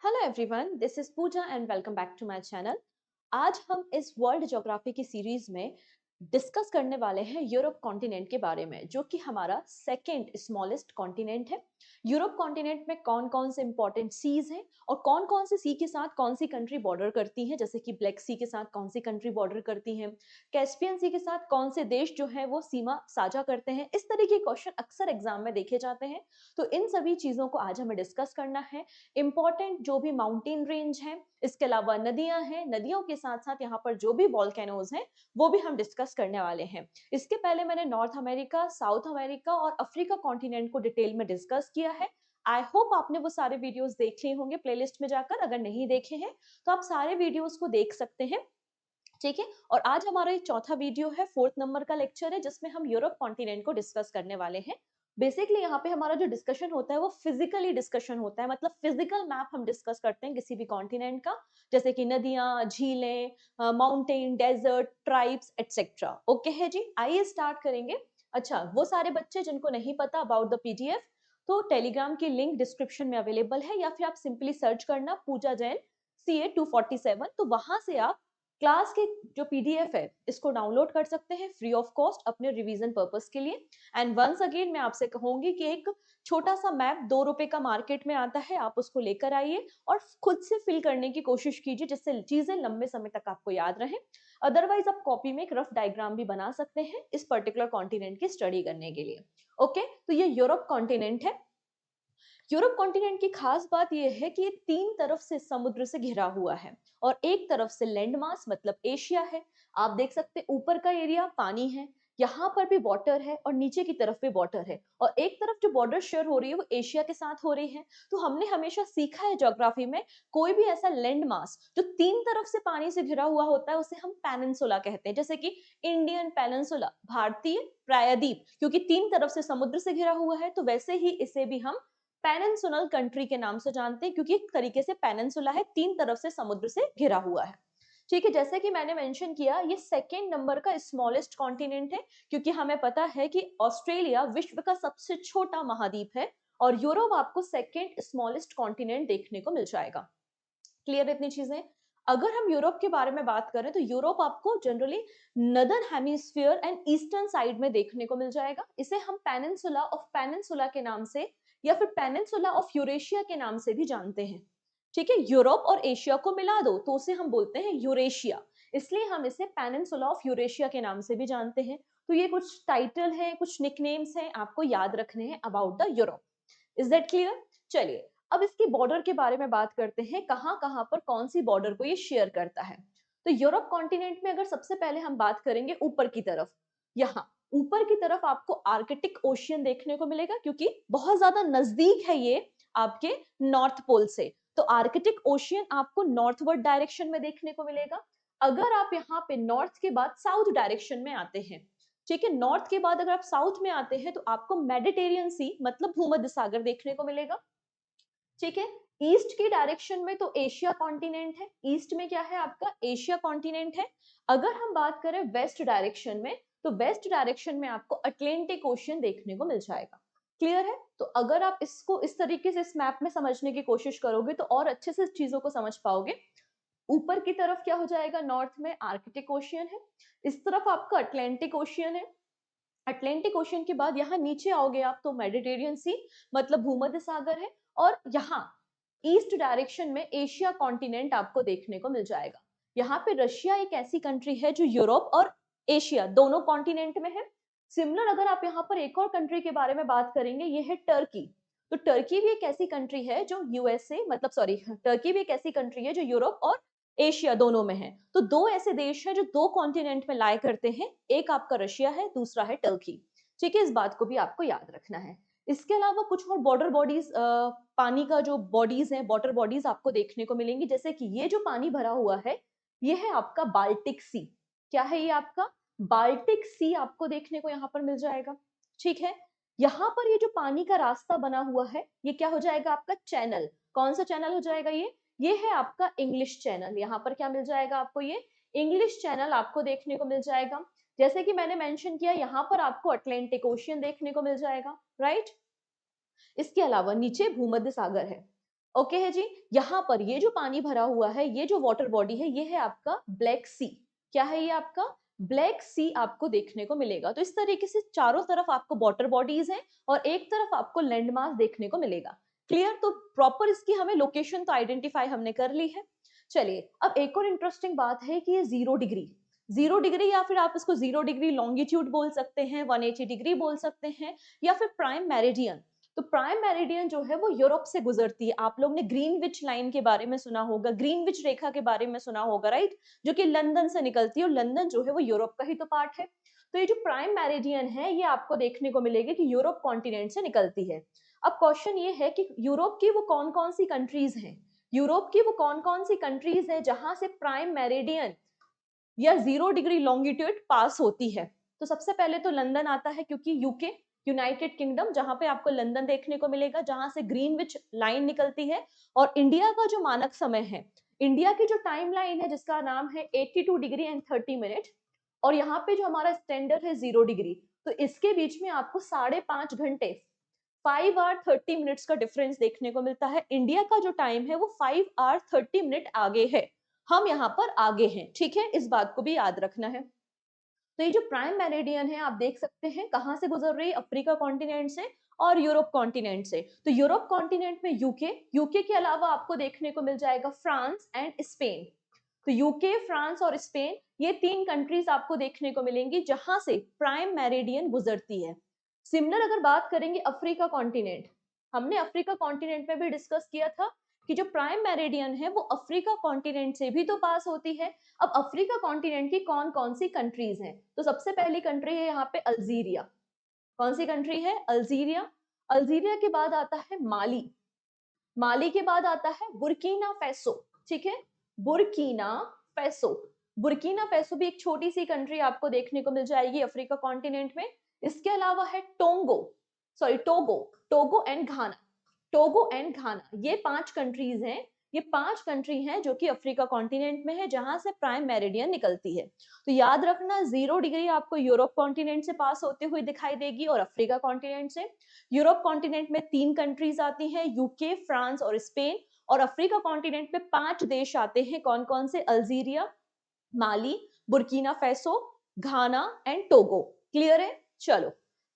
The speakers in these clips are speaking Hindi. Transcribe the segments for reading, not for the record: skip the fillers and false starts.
Hello everyone, this is Pooja and welcome back to my channel. आज हम इस वर्ल्ड ज्योग्राफी की सीरीज में डिस्कस करने वाले हैं यूरोप कॉन्टिनेंट के बारे में, जो कि हमारा सेकंड स्मॉलेस्ट कॉन्टिनेंट है। यूरोप कॉन्टिनेंट में कौन कौन से इंपॉर्टेंट सीज हैं और कौन कौन से सी के साथ कौन सी कंट्री बॉर्डर करती है, जैसे कि ब्लैक सी के साथ कौन सी कंट्री बॉर्डर करती है, कैस्पियन सी के साथ कौन से देश जो है वो सीमा साझा करते हैं। इस तरह के क्वेश्चन अक्सर एग्जाम में देखे जाते हैं, तो इन सभी चीजों को आज हमें डिस्कस करना है। इंपॉर्टेंट जो भी माउंटेन रेंज है, इसके अलावा नदियां हैं, नदियों के साथ साथ यहाँ पर जो भी वॉल्केनोज हैं वो भी हम डिस्कस करने वाले हैं। इसके पहले मैंने नॉर्थ अमेरिका, साउथ अमेरिका और अफ्रीका कॉन्टिनेंट को डिटेल में डिस्कस किया है। आई होप आपने वो सारे वीडियोस देख लिए होंगे प्लेलिस्ट में जाकर। अगर नहीं देखे हैं तो आप सारे वीडियोस को देख सकते हैं, ठीक है। और आज हमारा ये चौथा वीडियो है, फोर्थ नंबर का लेक्चर है, जिसमें हम यूरोप कॉन्टिनेंट को डिस्कस करने वाले हैं। बेसिकली यहाँ पे हमारा जो डिस्कशन होता है वो फिजिकली डिस्कशन होता है, मतलब फिजिकल मैप हम डिस्कस करते हैं किसी भी कॉन्टिनेंट का, जैसे कि नदियां, झीलें, mountain, desert, tribes etcetera. Okay है जी, आइए स्टार्ट करेंगे। अच्छा, वो सारे बच्चे जिनको नहीं पता अबाउट द पीडीएफ, तो टेलीग्राम की लिंक डिस्क्रिप्शन में अवेलेबल है, या फिर आप सिंपली सर्च करना पूजा जैन CA 247, तो वहां से आप क्लास के जो पीडीएफ है इसको डाउनलोड कर सकते हैं फ्री ऑफ कॉस्ट अपने रिवीजन पर्पस के लिए। एंड वंस अगेन मैं आपसे कहूंगी कि एक छोटा सा मैप 2 रुपए का मार्केट में आता है, आप उसको लेकर आइए और खुद से फिल करने की कोशिश कीजिए, जिससे चीजें लंबे समय तक आपको याद रहे। अदरवाइज आप कॉपी में एक रफ डायग्राम भी बना सकते हैं इस पर्टिकुलर कॉन्टिनेंट की स्टडी करने के लिए। ओके, तो ये यूरोप कॉन्टिनेंट है। यूरोप कॉन्टिनेंट की खास बात यह है कि ये 3 तरफ से समुद्र से घिरा हुआ है और एक तरफ से लैंड मास मतलब एशिया है। आप देख सकते हैं ऊपर का एरिया पानी है, यहाँ पर भी वाटर है और नीचे की तरफ भी वाटर है, और एक तरफ जो बॉर्डर शेयर हो रही है वो एशिया के साथ हो रही है। तो हमने हमेशा सीखा है ज्योग्राफी में, कोई भी ऐसा लैंड मास जो 3 तरफ से पानी से घिरा हुआ होता है उसे हम पेनिनसुला कहते हैं। जैसे कि इंडियन पेनिनसुला, भारतीय प्रायद्वीप, क्योंकि 3 तरफ से समुद्र से घिरा हुआ है, तो वैसे ही इसे भी हम पेनिनसुलर कंट्री के नाम से जानते हैं, क्योंकि एक तरीके से पेनिनसुला है, 3 तरफ से समुद्र से घिरा हुआ है। ठीक है, जैसे कि मैंने मेंशन किया, ये सेकेंड नंबर का स्मॉलेस्ट कॉन्टिनेंट है, क्योंकि हमें पता है कि ऑस्ट्रेलिया विश्व का सबसे छोटा महाद्वीप है और यूरोप आपको सेकेंड स्मॉलेस्ट कॉन्टिनेंट देखने को मिल जाएगा। क्लियर है इतनी चीजें। अगर हम यूरोप के बारे में बात करें तो यूरोप आपको generally northern hemisphere and eastern side में देखने को मिल जाएगा। इसे हम पेनिनसुला ऑफ पेनिनसुला के नाम से या फिर पेनिनसुला ऑफ यूरेशिया के नाम से भी जानते हैं। ठीक है, यूरोप और एशिया को मिला दो तो उसे हम बोलते हैं यूरेशिया, इसलिए हम इसे पेनिनसुला ऑफ यूरेशिया के नाम से भी जानते हैं। तो ये कुछ टाइटल हैं, कुछ निकनेम्स हैं, आपको याद रखने हैं about the Europe. Is that clear? चलिए, अब इसकी बॉर्डर के बारे में बात करते हैं, कहां कहां पर कौन सी बॉर्डर को ये शेयर करता है। तो यूरोप कॉन्टिनेंट में अगर सबसे पहले हम बात करेंगे ऊपर की तरफ, यहाँ ऊपर की तरफ आपको आर्कटिक ओशियन देखने को मिलेगा, क्योंकि बहुत ज्यादा नजदीक है ये आपके नॉर्थ पोल से। तो आर्कटिक ओशियन आपको नॉर्थवर्ड डायरेक्शन में देखने को मिलेगा। अगर आप यहाँ पे नॉर्थ के बाद साउथ डायरेक्शन में आते हैं, ठीक है, नॉर्थ के बाद अगर आप साउथ में आते हैं तो आपको मेडिटेरियन सी मतलब भूमध्य सागर देखने को मिलेगा। ठीक है, ईस्ट की डायरेक्शन में तो एशिया कॉन्टिनेंट है, ईस्ट में क्या है आपका एशिया कॉन्टिनेंट है। अगर हम बात करें वेस्ट डायरेक्शन में, तो वेस्ट डायरेक्शन में आपको अटलांटिक ओशियन देखने को मिल जाएगा। क्लियर है? तो अगर आप इसको इस तरीके से इस मैप में समझने की कोशिश करोगे तो और अच्छे से चीजों को समझ पाओगे। ऊपर की तरफ क्या हो जाएगा, नॉर्थ में आर्कटिक ओशियन है, इस तरफ आपका अटलांटिक ओशियन है। अटलांटिक ओशियन के बाद यहाँ नीचे आओगे आप तो मेडिटेरियन सी मतलब भूमध्य सागर है, और यहाँ ईस्ट डायरेक्शन में एशिया कॉन्टिनेंट आपको देखने को मिल जाएगा। यहाँ पे रशिया एक ऐसी कंट्री है जो यूरोप और एशिया दोनों कॉन्टिनेंट में है। सिमिलर अगर आप यहाँ पर एक और कंट्री के बारे में बात करेंगे, ये है टर्की। तो टर्की भी एक ऐसी कंट्री है जो यूएसए मतलब सॉरी टर्की भी एक ऐसी कंट्री है जो यूरोप और एशिया दोनों में है। तो दो ऐसे देश हैं जो दो कॉन्टिनेंट में लाए करते हैं, एक आपका रशिया है, दूसरा है टर्की। ठीक है, इस बात को भी आपको याद रखना है। इसके अलावा कुछ और बॉर्डर बॉडीज, पानी का जो बॉडीज है, वाटर बॉडीज आपको देखने को मिलेंगी, जैसे कि ये जो पानी भरा हुआ है ये है आपका बाल्टिक सी। क्या है ये आपका बाल्टिक सी, आपको देखने को यहाँ पर मिल जाएगा। ठीक है, यहाँ पर ये जो पानी का रास्ता बना हुआ है ये क्या हो जाएगा आपका चैनल। कौन सा चैनल हो जाएगा ये है आपका इंग्लिश चैनल। यहाँ पर क्या मिल जाएगा आपको, ये इंग्लिश चैनल आपको देखने को मिल जाएगा। जैसे कि मैंने मेंशन किया, यहाँ पर आपको अटलांटिक ओशियन देखने को मिल जाएगा, राइट। इसके अलावा नीचे भूमध्य सागर है। ओके है जी। यहाँ पर ये जो पानी भरा हुआ है, ये जो वाटर बॉडी है, ये है आपका ब्लैक सी। क्या है ये आपका? ब्लैक सी आपको देखने को मिलेगा। तो इस तरीके से चारों तरफ आपको वाटर बॉडीज हैं और एक तरफ आपको लैंड मास देखने को मिलेगा। क्लियर? तो प्रॉपर इसकी हमें लोकेशन तो आइडेंटिफाई हमने कर ली है। चलिए, अब एक और इंटरेस्टिंग बात है कि ये 0 डिग्री, 0 डिग्री या फिर आप इसको 0 डिग्री लॉन्गिट्यूड बोल सकते हैं, 180 डिग्री बोल सकते हैं, या फिर प्राइम मेरिडियन। तो प्राइम मेरिडियन जो है वो यूरोप से गुजरती है। आप लोग ने ग्रीनविच लाइन के बारे में सुना होगा, ग्रीनविच रेखा के बारे में सुना होगा, राइट? जो कि लंदन से निकलती है, और लंदन जो है वो यूरोप का ही तो पार्ट है। तो ये जो प्राइम मेरिडियन है, ये आपको देखने को मिलेगी कि यूरोप कॉन्टिनेंट से निकलती है। अब क्वेश्चन ये है कि यूरोप की वो कौन कौन सी कंट्रीज हैं, यूरोप की वो कौन कौन सी कंट्रीज हैं जहां से प्राइम मेरिडियन या 0 डिग्री लॉन्गिट्यूड पास होती है। तो सबसे पहले तो लंदन आता है, क्योंकि यूके, यूनाइटेड किंगडम, जहां पे आपको लंदन देखने को मिलेगा, जहां से ग्रीनविच लाइन निकलती है। और इंडिया का जो मानक समय है, इंडिया की जो टाइम लाइन है जिसका नाम है 82 डिग्री एंड 30 मिनट, और यहाँ पे जो हमारा स्टैंडर्ड है 0 डिग्री, तो इसके बीच में आपको 5.5 घंटे, 5 आवर 30 मिनट्स का डिफरेंस देखने को मिलता है। इंडिया का जो टाइम है वो 5 आवर 30 मिनट आगे है, हम यहाँ पर आगे हैं, ठीक है? इस बात को भी याद रखना है। तो ये जो प्राइम मेरिडियन है, आप देख सकते हैं कहाँ से गुजर रही है, अफ्रीका कॉन्टिनेंट से और यूरोप कॉन्टिनेंट से। तो यूरोप कॉन्टिनेंट में यूके, यूके के अलावा आपको देखने को मिल जाएगा फ्रांस एंड स्पेन। तो यूके, फ्रांस और स्पेन, ये 3 कंट्रीज आपको देखने को मिलेंगी जहां से प्राइम मेरिडियन गुजरती है। सिमिलर अगर बात करेंगे अफ्रीका कॉन्टिनेंट, हमने अफ्रीका कॉन्टिनेंट में भी डिस्कस किया था कि जो प्राइम मेरिडियन है वो अफ्रीका कॉन्टिनेंट से भी तो पास होती है। अब अफ्रीका कॉन्टिनेंट की कौन कौन सी कंट्रीज हैं? तो सबसे पहली कंट्री है यहाँ पे अल्जीरिया। कौन सी कंट्री है? अल्जीरिया। अल्जीरिया के बाद आता है माली, माली के बाद आता है बुर्किना फेसो, ठीक है? बुर्किना फेसो, बुर्किना फेसो भी एक छोटी सी कंट्री आपको देखने को मिल जाएगी अफ्रीका कॉन्टिनेंट में। इसके अलावा है Tongo, sorry Togo, Togo and Ghana, Togo and Ghana, ये 5 कंट्रीज हैं। ये 5 कंट्री हैं जो कि अफ्रीका कॉन्टिनेंट में है, जहां से प्राइम मेरिडियन निकलती है। तो याद रखना, 0 डिग्री आपको यूरोप कॉन्टिनेंट से पास होते हुए दिखाई देगी और अफ्रीका कॉन्टिनेंट से। यूरोप कॉन्टिनेंट में 3 कंट्रीज आती हैं, यूके, फ्रांस और स्पेन। और अफ्रीका कॉन्टिनेंट में 5 देश आते हैं, कौन कौन से? Algeria, Mali, Burkina Faso, Ghana and Togo. Clear है? चलो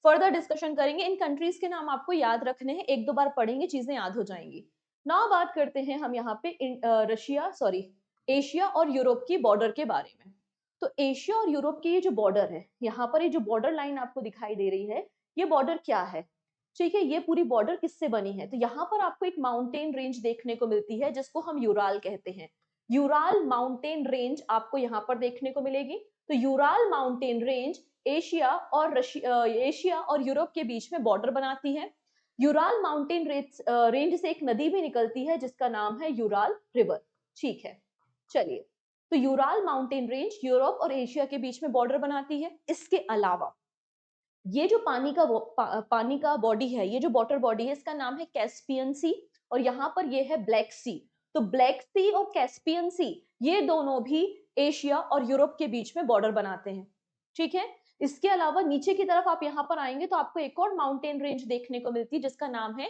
फर्दर डिस्कशन करेंगे। इन कंट्रीज के नाम आपको याद रखने हैं, एक दो बार पढ़ेंगे चीजें याद हो जाएंगी। नाउ बात करते हैं हम यहाँ पे रशिया, सॉरी, एशिया और यूरोप की बॉर्डर के बारे में। तो एशिया और यूरोप की ये जो बॉर्डर है, यहाँ पर ये जो बॉर्डर लाइन आपको दिखाई दे रही है, ये बॉर्डर क्या है? ठीक है, ये पूरी बॉर्डर किससे बनी है? तो यहाँ पर आपको एक माउंटेन रेंज देखने को मिलती है जिसको हम यूराल कहते हैं। यूराल माउंटेन रेंज आपको यहाँ पर देखने को मिलेगी। तो यूराल माउंटेन रेंज एशिया और यूरोप के बीच में बॉर्डर बनाती है। यूराल माउंटेन रेंज से एक नदी भी निकलती है जिसका नाम है यूराल रिवर। ठीक है, चलिए। तो यूराल माउंटेन रेंज यूरोप और एशिया के बीच में बॉर्डर बनाती है। इसके अलावा ये जो पानी का बॉडी है, ये जो वाटर बॉडी है, इसका नाम है कैस्पियन सी, और यहाँ पर ये है ब्लैक सी। तो ब्लैक सी और कैस्पियन सी, ये दोनों भी एशिया और यूरोप के बीच में बॉर्डर बनाते हैं। ठीक है, इसके अलावा नीचे की तरफ आप यहाँ पर आएंगे तो आपको एक और माउंटेन रेंज देखने को मिलती है जिसका नाम है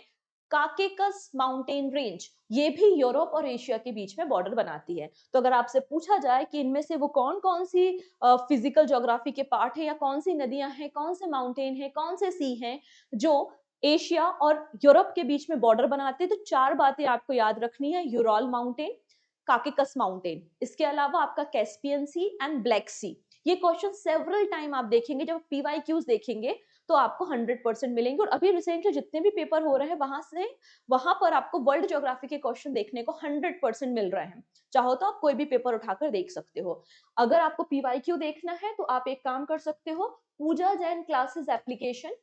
काकेकस माउंटेन रेंज। ये भी यूरोप और एशिया के बीच में बॉर्डर बनाती है। तो अगर आपसे पूछा जाए कि इनमें से वो कौन कौन सी फिजिकल ज्योग्राफी के पार्ट है, या कौन सी नदियां हैं, कौन से माउंटेन हैं, कौन से सी हैं जो एशिया और यूरोप के बीच में बॉर्डर बनाते हैं, तो 4 बातें आपको याद रखनी है। यूरल माउंटेन, काकेकस माउंटेन, इसके अलावा आपका कैस्पियन सी एंड ब्लैक सी। ये क्वेश्चन सेवरल टाइम आप देखेंगे, जब पीवाईक्यूज देखेंगे तो आपको 100% मिलेंगे। और अभी रिसेंटली जितने भी पेपर हो रहे हैं वहां पर आपको वर्ल्ड ज्योग्राफी के क्वेश्चन देखने को 100% मिल रहे हैं। चाहो तो आप कोई भी पेपर उठाकर देख सकते हो। अगर आपको पीवाईक्यू देखना है तो आप एक काम कर सकते हो, पूजा जैन क्लासेस एप्लीकेशन,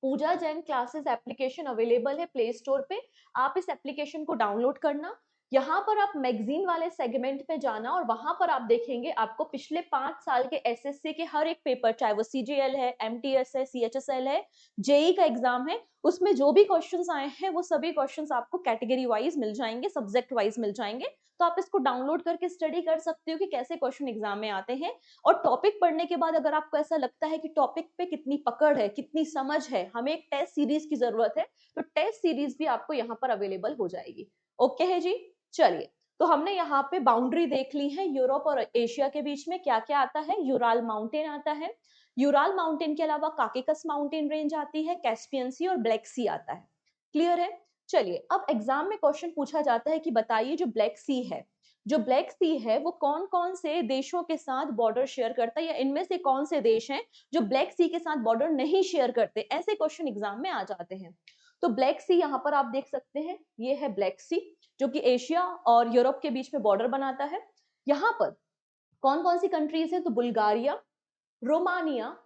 पूजा जैन क्लासेस एप्लीकेशन अवेलेबल है प्ले स्टोर पे। आप इस एप्लीकेशन को डाउनलोड करना, यहाँ पर आप मैगजीन वाले सेगमेंट पे जाना और वहां पर आप देखेंगे आपको पिछले 5 साल के एसएससी के हर एक पेपर, चाहे वो सीजीएल है, एमटीएस है, सीएचएसएल है, जेई का एग्जाम है, उसमें जो भी क्वेश्चंस आए हैं वो सभी क्वेश्चंस आपको कैटेगरी वाइज मिल जाएंगे, सब्जेक्ट वाइज मिल जाएंगे। तो आप इसको डाउनलोड करके स्टडी कर सकते हो कि कैसे क्वेश्चन एग्जाम में आते हैं। और टॉपिक पढ़ने के बाद अगर आपको ऐसा लगता है कि टॉपिक पे कितनी पकड़ है, कितनी समझ है, हमें एक टेस्ट सीरीज की जरूरत है, तो टेस्ट सीरीज भी आपको यहाँ पर अवेलेबल हो जाएगी। ओके है जी। चलिए, तो हमने यहाँ पे बाउंड्री देख ली है, यूरोप और एशिया के बीच में क्या क्या आता है। यूराल माउंटेन आता है, यूराल माउंटेन के अलावा काकेकस माउंटेन रेंज आती है, कैस्पियन सी और ब्लैक सी आता है। क्लियर है। चलिए, अब एग्जाम में क्वेश्चन पूछा जाता है कि बताइए जो ब्लैक सी है, जो ब्लैक सी है वो कौन कौन से देशों के साथ बॉर्डर शेयर करता है, या इनमें से कौन से देश हैं जो ब्लैक सी के साथ बॉर्डर नहीं शेयर करते। ऐसे क्वेश्चन एग्जाम में आ जाते हैं। तो ब्लैक सी यहाँ पर आप देख सकते हैं, ये है ब्लैक सी जो कि एशिया और यूरोप के बीच में बॉर्डर बनाता है। यहाँ पर कौन कौन सी कंट्रीज है, तो बुल्गारिया, रोमानिया,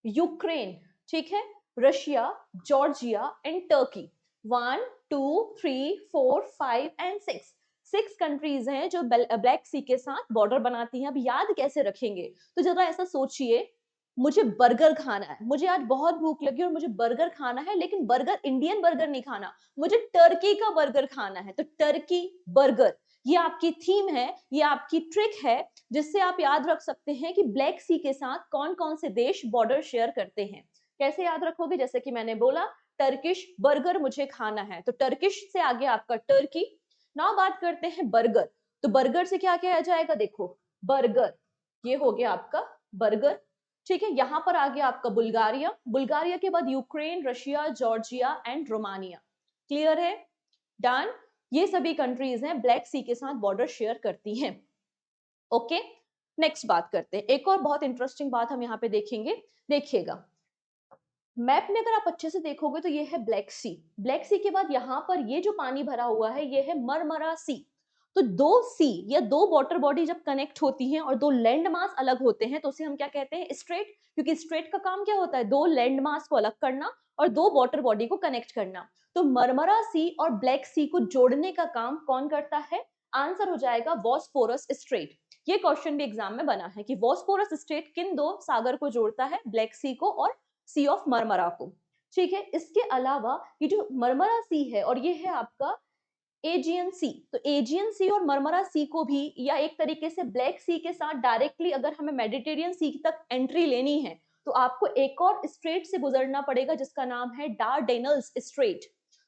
यूक्रेन, ठीक है, Russia, Georgia and Turkey. 1 2 3 4 5 and 6 6 countries हैं जो ब्लैक सी के साथ बॉर्डर बनाती हैं। अब याद कैसे रखेंगे, तो जरा ऐसा सोचिए, मुझे बर्गर खाना है, मुझे आज बहुत भूख लगी और मुझे बर्गर खाना है, लेकिन बर्गर इंडियन बर्गर नहीं खाना, मुझे टर्की का बर्गर खाना है। तो टर्की बर्गर, ये आपकी थीम है, ये आपकी ट्रिक है जिससे आप याद रख सकते हैं कि ब्लैक सी के साथ कौन कौन से देश बॉर्डर शेयर करते हैं। कैसे याद रखोगे, जैसे कि मैंने बोला, टर्किश बर्गर मुझे खाना है, तो टर्किश से आगे आपका टर्की। नाउ बात करते हैं बर्गर, तो बर्गर से क्या किया जाएगा, देखो बर्गर, ये हो गया आपका बर्गर, ठीक है। यहां पर आ गया आपका बुल्गारिया, बुल्गारिया के बाद Ukraine, Russia, Georgia and Romania. Clear है, डन। ये सभी कंट्रीज हैं ब्लैक सी के साथ बॉर्डर शेयर करती हैं। ओके, नेक्स्ट बात करते हैं। एक और बहुत इंटरेस्टिंग बात हम यहाँ पे देखेंगे, देखिएगा मैप में अगर आप अच्छे से देखोगे तो ये है ब्लैक सी, ब्लैक सी के बाद यहाँ पर ये जो पानी भरा हुआ है ये है मरमरा सी। तो दो सी या दो वाटर बॉडी जब कनेक्ट होती हैं और दो लैंड मास अलग होते हैं तो उसे हम क्या कहते हैं, स्ट्रेट। क्योंकि स्ट्रेट का काम क्या होता है, दो लैंड मास को अलग करना और दो वाटर बॉडी को कनेक्ट करना। तो मरमरा सी और ब्लैक सी को जोड़ने का काम कौन करता है, आंसर हो जाएगा बॉस्फोरस स्ट्रेट। ये क्वेश्चन भी एग्जाम में बना है कि बॉस्फोरस स्ट्रेट किन दो सागर को जोड़ता है, ब्लैक सी को और सी ऑफ मरमरा को। ठीक है, इसके अलावा ये जो मरमरा सी है और ये है आपका एजियन सी, तो एजियन सी और मरमरा सी को भी, या एक तरीके से ब्लैक सी के साथ डायरेक्टली अगर हमें मेडिटेरियन सी तक एंट्री लेनी है तो आपको एक और स्ट्रेट से गुजरना पड़ेगा जिसका नाम है डारडेनल्स स्ट्रेट।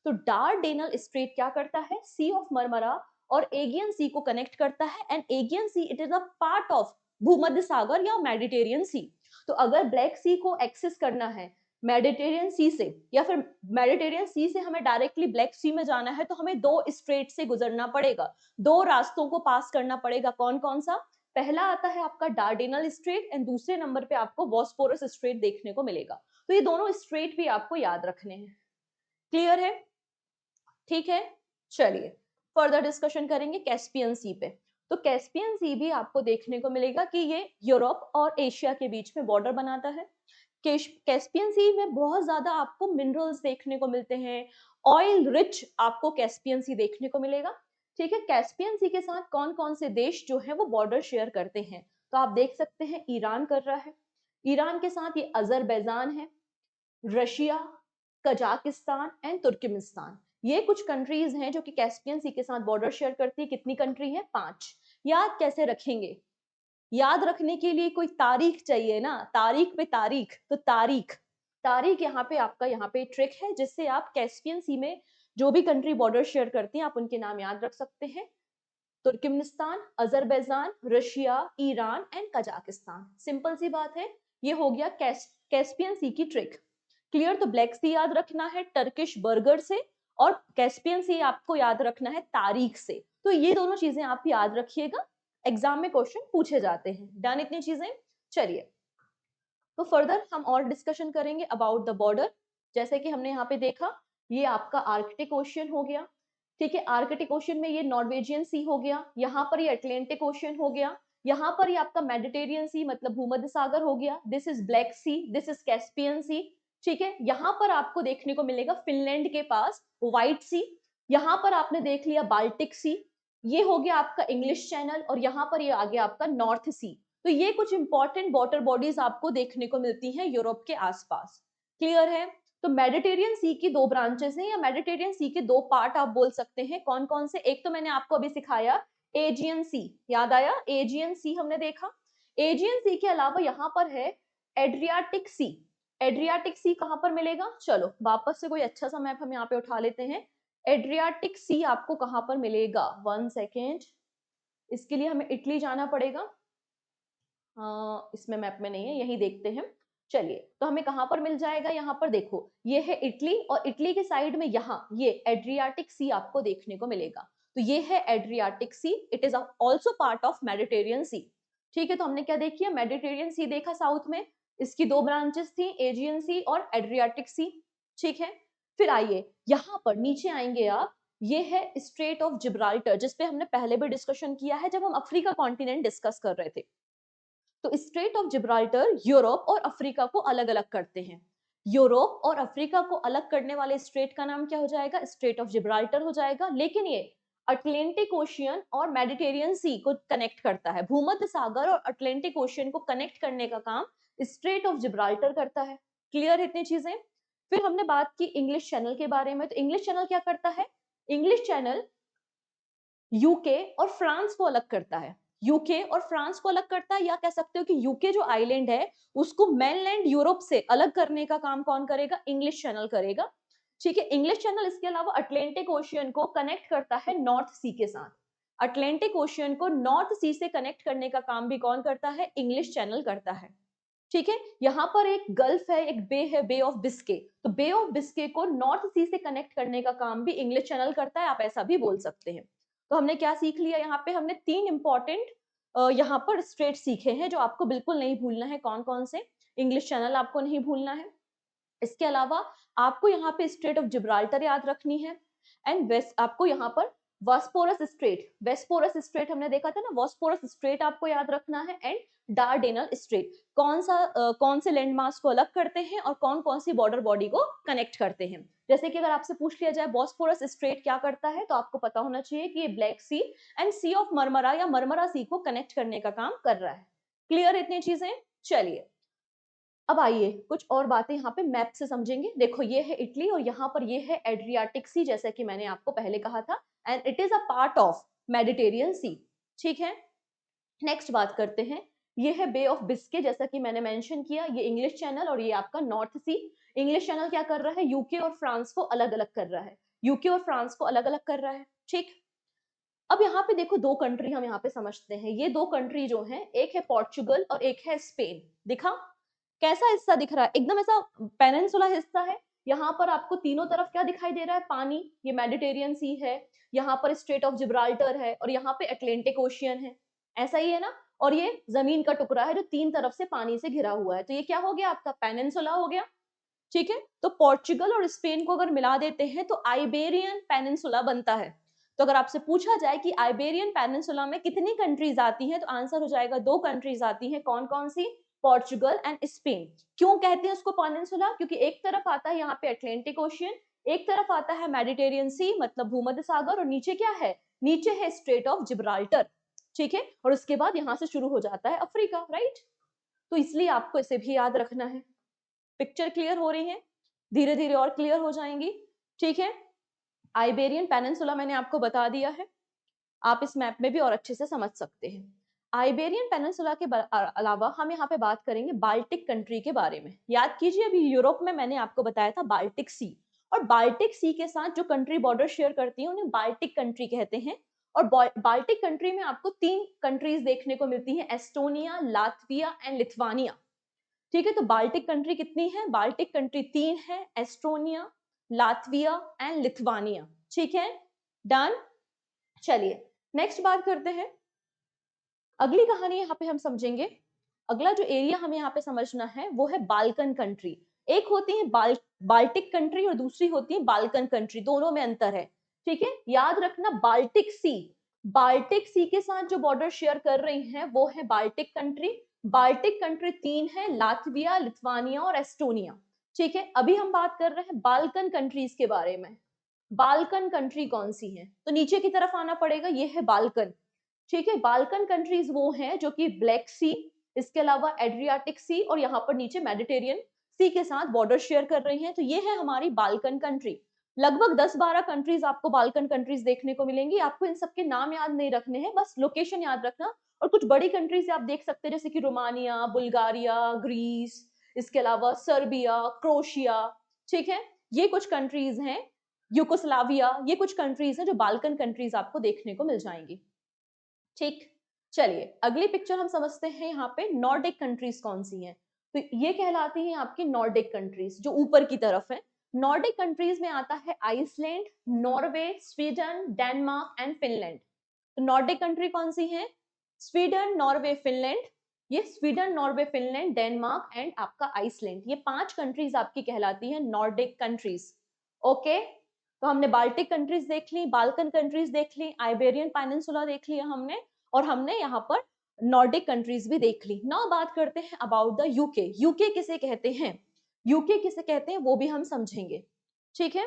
तो डारडेनल स्ट्रेट क्या करता है, सी ऑफ मरमरा और एगियन सी को कनेक्ट करता है, and Aegon C it is a part of भूमध्य सागर या मेडिटेरियन सी। तो अगर ब्लैक सी को एक्सेस करना है मेडिटेरियन सी से, या फिर मेडिटेरियन सी से हमें डायरेक्टली ब्लैक सी में जाना है, तो हमें दो स्ट्रेट से गुजरना पड़ेगा, दो रास्तों को पास करना पड़ेगा। कौन कौन सा, पहला आता है आपका डार्डेनल स्ट्रेट एंड दूसरे नंबर पे आपको बॉस्फोरस स्ट्रेट देखने को मिलेगा। तो ये दोनों स्ट्रेट भी आपको याद रखने हैं। क्लियर है, ठीक है। चलिए, फर्दर डिस्कशन करेंगे कैस्पियन सी पे। तो कैस्पियन सी भी आपको देखने को मिलेगा कि ये यूरोप और एशिया के बीच में बॉर्डर बनाता है। कैस्पियन सी में बहुत ज्यादा आपको मिनरल्स देखने को मिलते हैं, ऑयल रिच आपको कैस्पियन सी देखने को मिलेगा। ठीक है, कैस्पियन सी के साथ कौन कौन से देश जो है वो बॉर्डर शेयर करते हैं, तो आप देख सकते हैं ईरान कर रहा है, ईरान के साथ ये अजरबैजान है, रशिया, कजाकिस्तान एंड तुर्कमेनिस्तान। ये कुछ कंट्रीज हैं जो कि कैस्पियन सी के साथ बॉर्डर शेयर करती है। कितनी कंट्री है, 5। याद कैसे रखेंगे, याद रखने के लिए कोई तारीख चाहिए ना, तारीख पे तारीख, तो तारीख तारीख यहाँ पे आपका, यहाँ पे ट्रिक है जिससे आप कैस्पियन सी में जो भी कंट्री बॉर्डर शेयर करती हैं आप उनके नाम याद रख सकते हैं। Turkmenistan, Azerbaijan, Russia, Iran and Kazakhstan. Simple सी बात है, ये हो गया कैस्पियन सी की ट्रिक। क्लियर, तो ब्लैक सी याद रखना है टर्किश बर्गर से, और कैस्पियन सी आपको याद रखना है तारीख से। तो ये दोनों चीजें आप याद रखिएगा, एग्जाम में क्वेश्चन पूछे जाते हैं। डन इतनी चीजें। चलिए, तो फर्दर हम और डिस्कशन करेंगे अबाउट द बॉर्डर। जैसे कि हमने यहाँ पे देखा, ये आपका आर्कटिक ओशियन हो गया, ठीक है। आर्कटिक ओशियन में ये नॉर्वेजियन सी हो गया, यहाँ पर ये अटलांटिक ओशियन हो गया, यहाँ पर ये आपका मेडिटेरियन सी मतलब भूमध्य सागर हो गया, this is Black Sea, this is Caspian Sea. ठीक है, यहाँ पर आपको देखने को मिलेगा फिनलैंड के पास व्हाइट सी, यहाँ पर आपने देख लिया बाल्टिक सी, ये हो गया आपका इंग्लिश चैनल और यहाँ पर ये आ गया आपका नॉर्थ सी। तो ये कुछ इंपॉर्टेंट वाटर बॉडीज आपको देखने को मिलती हैं यूरोप के आसपास। क्लियर है? तो मेडिटेरियन सी की दो ब्रांचेस हैं या मेडिटेरियन सी के दो पार्ट आप बोल सकते हैं। कौन कौन से? एक तो मैंने आपको अभी सिखाया एजियन सी, याद आया? एजियन सी हमने देखा। एजियन सी के अलावा यहाँ पर है एड्रियाटिक सी। एड्रियाटिक सी कहाँ पर मिलेगा? चलो वापस से कोई अच्छा सा मैप हम यहाँ पे उठा लेते हैं। एड्रियाटिक सी आपको कहां पर मिलेगा? 1 सेकेंड, इसके लिए हमें इटली जाना पड़ेगा। इसमें मैप में नहीं है, यही देखते हैं। चलिए, तो हमें कहां पर मिल जाएगा? यहाँ पर देखो, ये है इटली और इटली के साइड में यहाँ ये एड्रियाटिक सी आपको देखने को मिलेगा। तो ये है Adriatic Sea, it is also part of Mediterranean Sea. ठीक है, तो हमने क्या देखी? मेडिटेरियन सी देखा साउथ में, इसकी दो ब्रांचेस थी, एजियन सी और एड्रियाटिक सी। ठीक है, फिर आइए यहाँ पर नीचे आएंगे आप, ये है स्ट्रेट ऑफ जिब्राल्टर, जिसपे हमने पहले भी डिस्कशन किया है जब हम अफ्रीका कॉन्टिनेंट डिस्कस कर रहे थे। तो स्ट्रेट ऑफ जिब्राल्टर यूरोप और अफ्रीका को अलग अलग करते हैं। यूरोप और अफ्रीका को अलग करने वाले स्ट्रेट का नाम क्या हो जाएगा? स्ट्रेट ऑफ जिब्राल्टर हो जाएगा। लेकिन ये अटलांटिक ओशियन और मेडिटेरियन सी को कनेक्ट करता है। भूमध्य सागर और अटलांटिक ओशियन को कनेक्ट करने का काम स्ट्रेट ऑफ जिब्राल्टर करता है। क्लियर है इतनी चीजें? फिर हमने बात की इंग्लिश चैनल के बारे में। तो इंग्लिश चैनल क्या करता है? इंग्लिश चैनल यूके और फ्रांस को अलग करता है। यूके और फ्रांस को अलग करता है, या कह सकते हो कि यूके जो आइलैंड है उसको मेनलैंड यूरोप से अलग करने का काम कौन करेगा? इंग्लिश चैनल करेगा। ठीक है, इंग्लिश चैनल इसके अलावा अटलांटिक ओशियन को कनेक्ट करता है नॉर्थ सी के साथ। अटलांटिक ओशियन को नॉर्थ सी से कनेक्ट करने का काम भी कौन करता है? इंग्लिश चैनल करता है। ठीक है, यहाँ पर एक गल्फ है, एक बे है, बे ऑफ बिस्के। तो बे ऑफ बिस्के को नॉर्थ सी से कनेक्ट करने का काम भी इंग्लिश चैनल करता है, आप ऐसा भी बोल सकते हैं। तो हमने क्या सीख लिया? यहाँ पे हमने तीन इंपॉर्टेंट यहाँ पर स्ट्रेट सीखे हैं जो आपको बिल्कुल नहीं भूलना है। कौन कौन से? इंग्लिश चैनल आपको नहीं भूलना है, इसके अलावा आपको यहाँ पे स्ट्रेट ऑफ जिब्राल्टर याद रखनी है, एंड वेस्ट आपको यहाँ पर वॉस्पोरस स्ट्रेट, वेस्पोरस स्ट्रेट हमने देखा था ना, वॉस्पोरस स्ट्रेट आपको याद रखना है, एंड डार्डेनल स्ट्रेट। कौन से लैंडमार्क्स को अलग करते हैं और कौन कौन सी बॉर्डर बॉडी को कनेक्ट करते हैं। जैसे कि अगर आपसे पूछ लिया जाए बॉस्पोरस स्ट्रेट क्या करता है, तो आपको पता होना चाहिए कि ये Black Sea and Sea of Marmara या मरमरा सी को कनेक्ट करने का काम कर रहा है। क्लियर इतनी चीजें? चलिए, अब आइए कुछ और बातें यहाँ पे मैप से समझेंगे। देखो, ये है इटली और यहाँ पर ये है एड्रियाटिक सी, जैसा कि मैंने आपको पहले कहा था, and it is a part of Mediterranean Sea. ठीक है, नेक्स्ट बात करते हैं। ये है बे ऑफ बिस्के, जैसा कि मैंने मेंशन किया, ये इंग्लिश चैनल और ये आपका नॉर्थ सी। इंग्लिश चैनल क्या कर रहा है? यूके और फ्रांस को अलग अलग कर रहा है। यूके और फ्रांस को अलग अलग कर रहा है। ठीक, अब यहाँ पे देखो दो कंट्री हम यहाँ पे समझते हैं। ये दो कंट्री जो हैं, एक है पोर्चुगल और एक है स्पेन। दिखा? कैसा हिस्सा दिख रहा है? एकदम ऐसा पेनिनसुला हिस्सा है। यहाँ पर आपको तीनों तरफ क्या दिखाई दे रहा है? पानी। ये मेडिटेरियन सी है, यहाँ पर स्ट्रेट ऑफ जिब्राल्टर है और यहाँ पे अटलांटिक ओशियन है। ऐसा ही है ना? और ये जमीन का टुकड़ा है जो तीन तरफ से पानी से घिरा हुआ है। तो ये क्या हो गया? आपका पेनिनसुला हो गया। ठीक है, तो पोर्चुगल और स्पेन को अगर मिला देते हैं तो आइबेरियन पेनिनसुला बनता है। तो अगर आपसे पूछा जाए कि आइबेरियन पेनिनसुला में कितनी कंट्रीज आती हैं, तो आंसर हो जाएगा दो कंट्रीज आती हैं। कौन कौन सी? Portugal and Spain. क्यों कहते हैं उसको पेनिनसुला? क्योंकि एक तरफ आता है यहाँ पे अटलांटिक ओशियन, एक तरफ आता है मेडिटेरियन सी मतलब भूमध्य सागर, और नीचे क्या है? नीचे है स्ट्रेट ऑफ जिब्राल्टर। ठीक है, और उसके बाद यहाँ से शुरू हो जाता है अफ्रीका, राइट? तो इसलिए आपको इसे भी याद रखना है। पिक्चर क्लियर हो रही है? धीरे धीरे और क्लियर हो जाएंगी। ठीक है, आइबेरियन पेनिनसुला मैंने आपको बता दिया है, आप इस मैप में भी और अच्छे से समझ सकते हैं। आइबेरियन पेनिनसुला के अलावा हम यहाँ पे बात करेंगे बाल्टिक कंट्री के बारे में। याद कीजिए, अभी यूरोप में मैंने आपको बताया था बाल्टिक सी, और बाल्टिक सी के साथ जो कंट्री बॉर्डर शेयर करती है उन्हें बाल्टिक कंट्री कहते हैं। और बाल्टिक कंट्री में आपको तीन कंट्रीज देखने को मिलती हैं, एस्टोनिया, लातविया एंड लिथुआनिया। ठीक है, तो बाल्टिक कंट्री कितनी है? बाल्टिक कंट्री तीन है, एस्टोनिया, लातविया एंड लिथुआनिया। ठीक है, डन। चलिए नेक्स्ट बात करते हैं। अगली कहानी यहाँ पे हम समझेंगे। अगला जो एरिया हमें यहाँ पे समझना है वो है बाल्कन कंट्री। एक होती है बाल्टिक कंट्री और दूसरी होती है बाल्कन कंट्री, दोनों में अंतर है। ठीक है, याद रखना, बाल्टिक सी के साथ जो बॉर्डर शेयर कर रही हैं वो है बाल्टिक कंट्री। बाल्टिक कंट्री तीन है, लातविया, लिथुआनिया और एस्टोनिया। ठीक है, अभी हम बात कर रहे हैं बाल्कन कंट्रीज के बारे में। बाल्कन कंट्री कौन सी है? तो नीचे की तरफ आना पड़ेगा, ये है बाल्कन। ठीक है, बाल्कन कंट्रीज वो हैं जो कि ब्लैक सी, इसके अलावा एड्रियाटिक सी और यहाँ पर नीचे मेडिटेरियन सी के साथ बॉर्डर शेयर कर रही हैं। तो ये है हमारी बाल्कन कंट्री। लगभग 10-12 कंट्रीज आपको बाल्कन कंट्रीज देखने को मिलेंगी। आपको इन सबके नाम याद नहीं रखने हैं, बस लोकेशन याद रखना। और कुछ बड़ी कंट्रीज आप देख सकते हैं जैसे कि रोमानिया, बुल्गारिया, ग्रीस, इसके अलावा सर्बिया, क्रोशिया। ठीक है, ये कुछ कंट्रीज हैं, यूगोस्लाविया, ये कुछ कंट्रीज हैं जो बाल्कन कंट्रीज आपको देखने को मिल जाएंगी। ठीक, चलिए अगली पिक्चर हम समझते हैं। यहाँ पे नॉर्डिक कंट्रीज कौन सी हैं? तो ये कहलाती हैं आपकी नॉर्डिक कंट्रीज, जो ऊपर की तरफ है। नॉर्डिक कंट्रीज में आता है Iceland, Norway, Sweden, Denmark and Finland. तो नॉर्डिक कंट्री कौन सी है? Sweden, Norway, Finland. ये Sweden, Norway, Finland, Denmark and आपका आइसलैंड, ये 5 कंट्रीज आपकी कहलाती है नॉर्डिक कंट्रीज। ओके, तो हमने बाल्टिक कंट्रीज देख ली, बाल्कन कंट्रीज देख ली, आइबेरियन पेनिनसुला देख लिया हमने, और हमने यहाँ पर नॉर्डिक कंट्रीज भी देख ली। नाउ बात करते हैं अबाउट द यूके। यूके किसे कहते हैं? यूके किसे कहते हैं वो भी हम समझेंगे। ठीक है,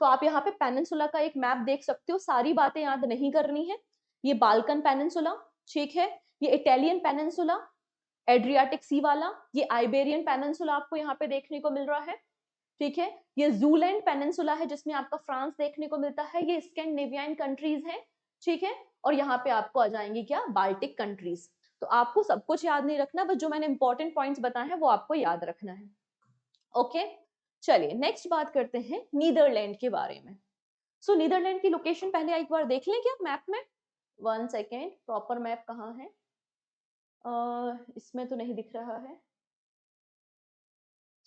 तो आप यहाँ पे पेनिनसुला का एक मैप देख सकते हो, सारी बातें याद नहीं करनी है। ये बाल्कन पेनिनसुला, ठीक है, ये इटालियन पेनिनसुला, एड्रियाटिक सी वाला, ये आइबेरियन पेनिनसुला आपको यहाँ पे देखने को मिल रहा है। ठीक है, ये जूलैंड पेनिनसुला है जिसमें आपका फ्रांस देखने को मिलता है, ये स्कैंडिनेवियन कंट्रीज हैं। ठीक है, और यहाँ पे आपको आ जाएंगी क्या? Baltic countries. तो आपको सब कुछ याद नहीं रखना, बस जो मैंने इंपॉर्टेंट पॉइंट्स बताए हैं वो आपको याद रखना है। ओके, चलिए नेक्स्ट बात करते हैं नीदरलैंड के बारे में। सो नीदरलैंड की लोकेशन पहले एक बार देख लें क्या मैप में? 1 सेकेंड, प्रॉपर मैप कहाँ है? इसमें तो नहीं दिख रहा है,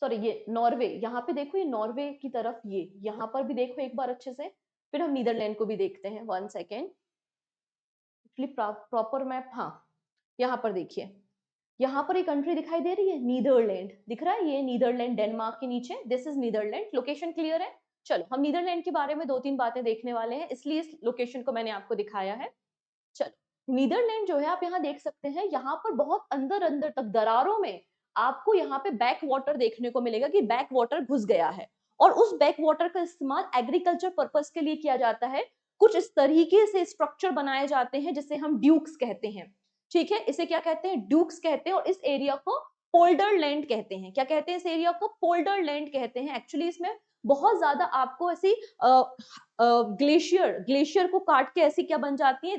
सॉरी, ये नॉर्वे, यहाँ पे देखो, ये नॉर्वे की तरफ, ये यहाँ पर भी देखो एक बार अच्छे से, फिर हम नीदरलैंड को भी देखते हैं। 1 सेकेंड, प्रॉपर मैप, हाँ यहाँ पर देखिए, यहाँ पर एक कंट्री दिखाई दे रही है, नीदरलैंड दिख रहा है, ये नीदरलैंड डेनमार्क के नीचे, this is Netherland. Location clear है? चलो हम नीदरलैंड के बारे में 2-3 बातें देखने वाले हैं, इसलिए इस लोकेशन को मैंने आपको दिखाया है। चलो, नीदरलैंड जो है आप यहाँ देख सकते हैं, यहाँ पर बहुत अंदर अंदर तक दरारों में आपको यहाँ पे बैक वाटर देखने को मिलेगा कि बैक वाटर घुस गया है, और उस बैक वाटर का इस्तेमाल एग्रीकल्चर पर्पस के लिए किया जाता है। कुछ इस तरीके से स्ट्रक्चर बनाए जाते हैं जिसे हम ड्यूक्स कहते हैं। ठीक है, इसे क्या कहते हैं? ड्यूक्स कहते हैं, और इस एरिया को पोल्डर लैंड कहते हैं। क्या कहते हैं इस एरिया को? पोल्डर लैंड कहते हैं। एक्चुअली इसमें बहुत ज्यादा आपको ऐसी ग्लेशियर ग्लेशियर को काट के ऐसी क्या बन जाती है,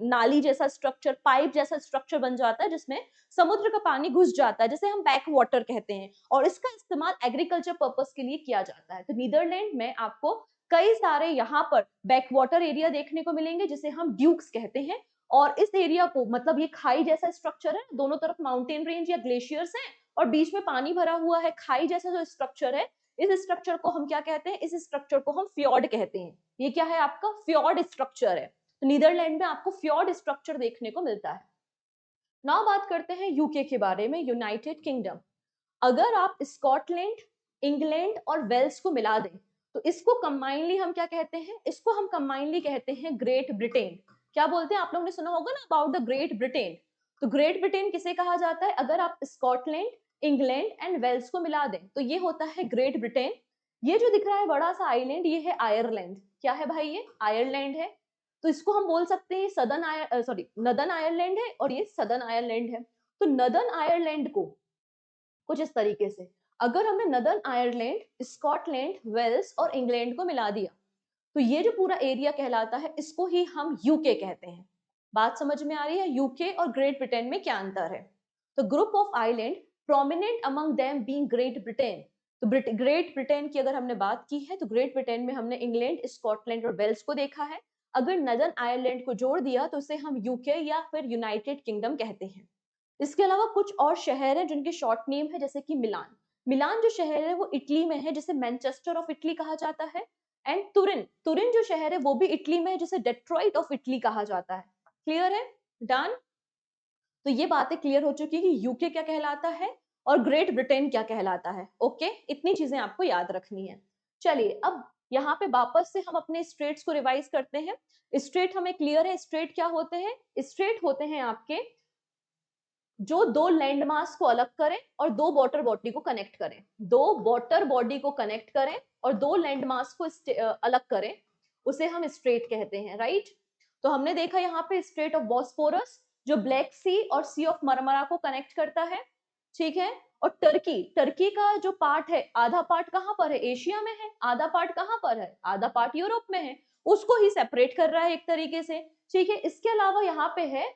नाली जैसा स्ट्रक्चर, पाइप जैसा स्ट्रक्चर बन जाता है जिसमें समुद्र का पानी घुस जाता है, जिसे हम बैक वाटर कहते हैं, और इसका इस्तेमाल एग्रीकल्चर पर्पस के लिए किया जाता है। तो नीदरलैंड में आपको कई सारे यहाँ पर बैक वाटर एरिया देखने को मिलेंगे जिसे हम ड्यूक्स कहते हैं। और इस एरिया को, मतलब ये खाई जैसा स्ट्रक्चर है, दोनों तरफ माउंटेन रेंज या ग्लेशियर्स हैं और बीच में पानी भरा हुआ है, खाई जैसा जो स्ट्रक्चर है, इस स्ट्रक्चर को हम क्या कहते हैं? इस स्ट्रक्चर को हम फ्योर्ड कहते हैं। ये क्या है? आपका फ्योर्ड स्ट्रक्चर है। तो नीदरलैंड में आपको फ्योर्ड स्ट्रक्चर देखने को मिलता है। नाउ बात करते हैं यूके के बारे में, यूनाइटेड किंगडम। अगर आप स्कॉटलैंड, इंग्लैंड और वेल्स को मिला दें तो इसको कंबाइनली हम क्या कहते हैं? इसको हम कंबाइनली कहते हैं ग्रेट ब्रिटेन। क्या बोलते हैं? आप लोगों ने सुना होगा ना अबाउट द ग्रेट ब्रिटेन। तो ग्रेट ब्रिटेन किसे कहा जाता है? अगर आप स्कॉटलैंड, इंग्लैंड एंड वेल्स को मिला दें तो ये होता है ग्रेट ब्रिटेन। ये जो दिख रहा है बड़ा सा आइलैंड, ये है आयरलैंड। क्या है भाई? ये आयरलैंड है। तो इसको हम बोल सकते हैं नदर्न आयरलैंड है, और ये सदर्न आयरलैंड है। तो नदर्न आयरलैंड को कुछ इस तरीके से, अगर हमने नदर्न आयरलैंड, स्कॉटलैंड, वेल्स और इंग्लैंड को मिला दिया तो ये जो पूरा एरिया कहलाता है, इसको ही हम यूके कहते हैं। बात समझ में आ रही है? यूके और ग्रेट ब्रिटेन में क्या अंतर है? तो group of island prominent among them being great Britain. तो ग्रेट ब्रिटेन की अगर हमने बात की है तो ग्रेट ब्रिटेन में हमने इंग्लैंड, स्कॉटलैंड और वेल्स को देखा है। अगर नदर्न आयरलैंड को जोड़ दिया तो उसे हम यूके या फिर यूनाइटेड किंगडम कहते हैं। इसके अलावा कुछ और शहर हैं जिनके शॉर्ट नेम है, जैसे कि मिलान। मिलान जो शहर है वो इटली में है, जिसे मैनचेस्टर ऑफ इटली कहा जाता है। एंड तुरिन, तुरिन जो शहर है वो भी इटली में है, जिसे डेट्रॉइट ऑफ इटली कहा जाता है। क्लियर है? डन। तो ये बातें क्लियर हो चुकी है कि यूके क्या कहलाता है और ग्रेट ब्रिटेन क्या कहलाता है। ओके, इतनी चीजें आपको याद रखनी है। चलिए अब यहाँ पे वापस से हम अपने स्ट्रेट्स को रिवाइज करते हैं। स्ट्रेट हमें क्लियर है, स्ट्रेट क्या होते हैं? स्ट्रेट होते हैं आपके जो दो लैंड मास को अलग करें और दो वाटर बॉडी को कनेक्ट करें, दो वाटर बॉडी को कनेक्ट करें और दो लैंड मास को अलग करें, उसे हम स्ट्रेट कहते हैं, राइट। तो हमने देखा यहाँ पे स्ट्रेट ऑफ बॉस्फोरस जो ब्लैक सी और सी ऑफ मरमरा को कनेक्ट करता है, ठीक है। और टर्की, टर्की का जो पार्ट है, आधा पार्ट कहाँ पर है, एशिया में है, आधा पार्ट कहाँ पर है, आधा पार्ट यूरोप में है, उसको ही सेपरेट कर रहा है एक तरीके से, ठीक है। इसके अलावा यहाँ पे है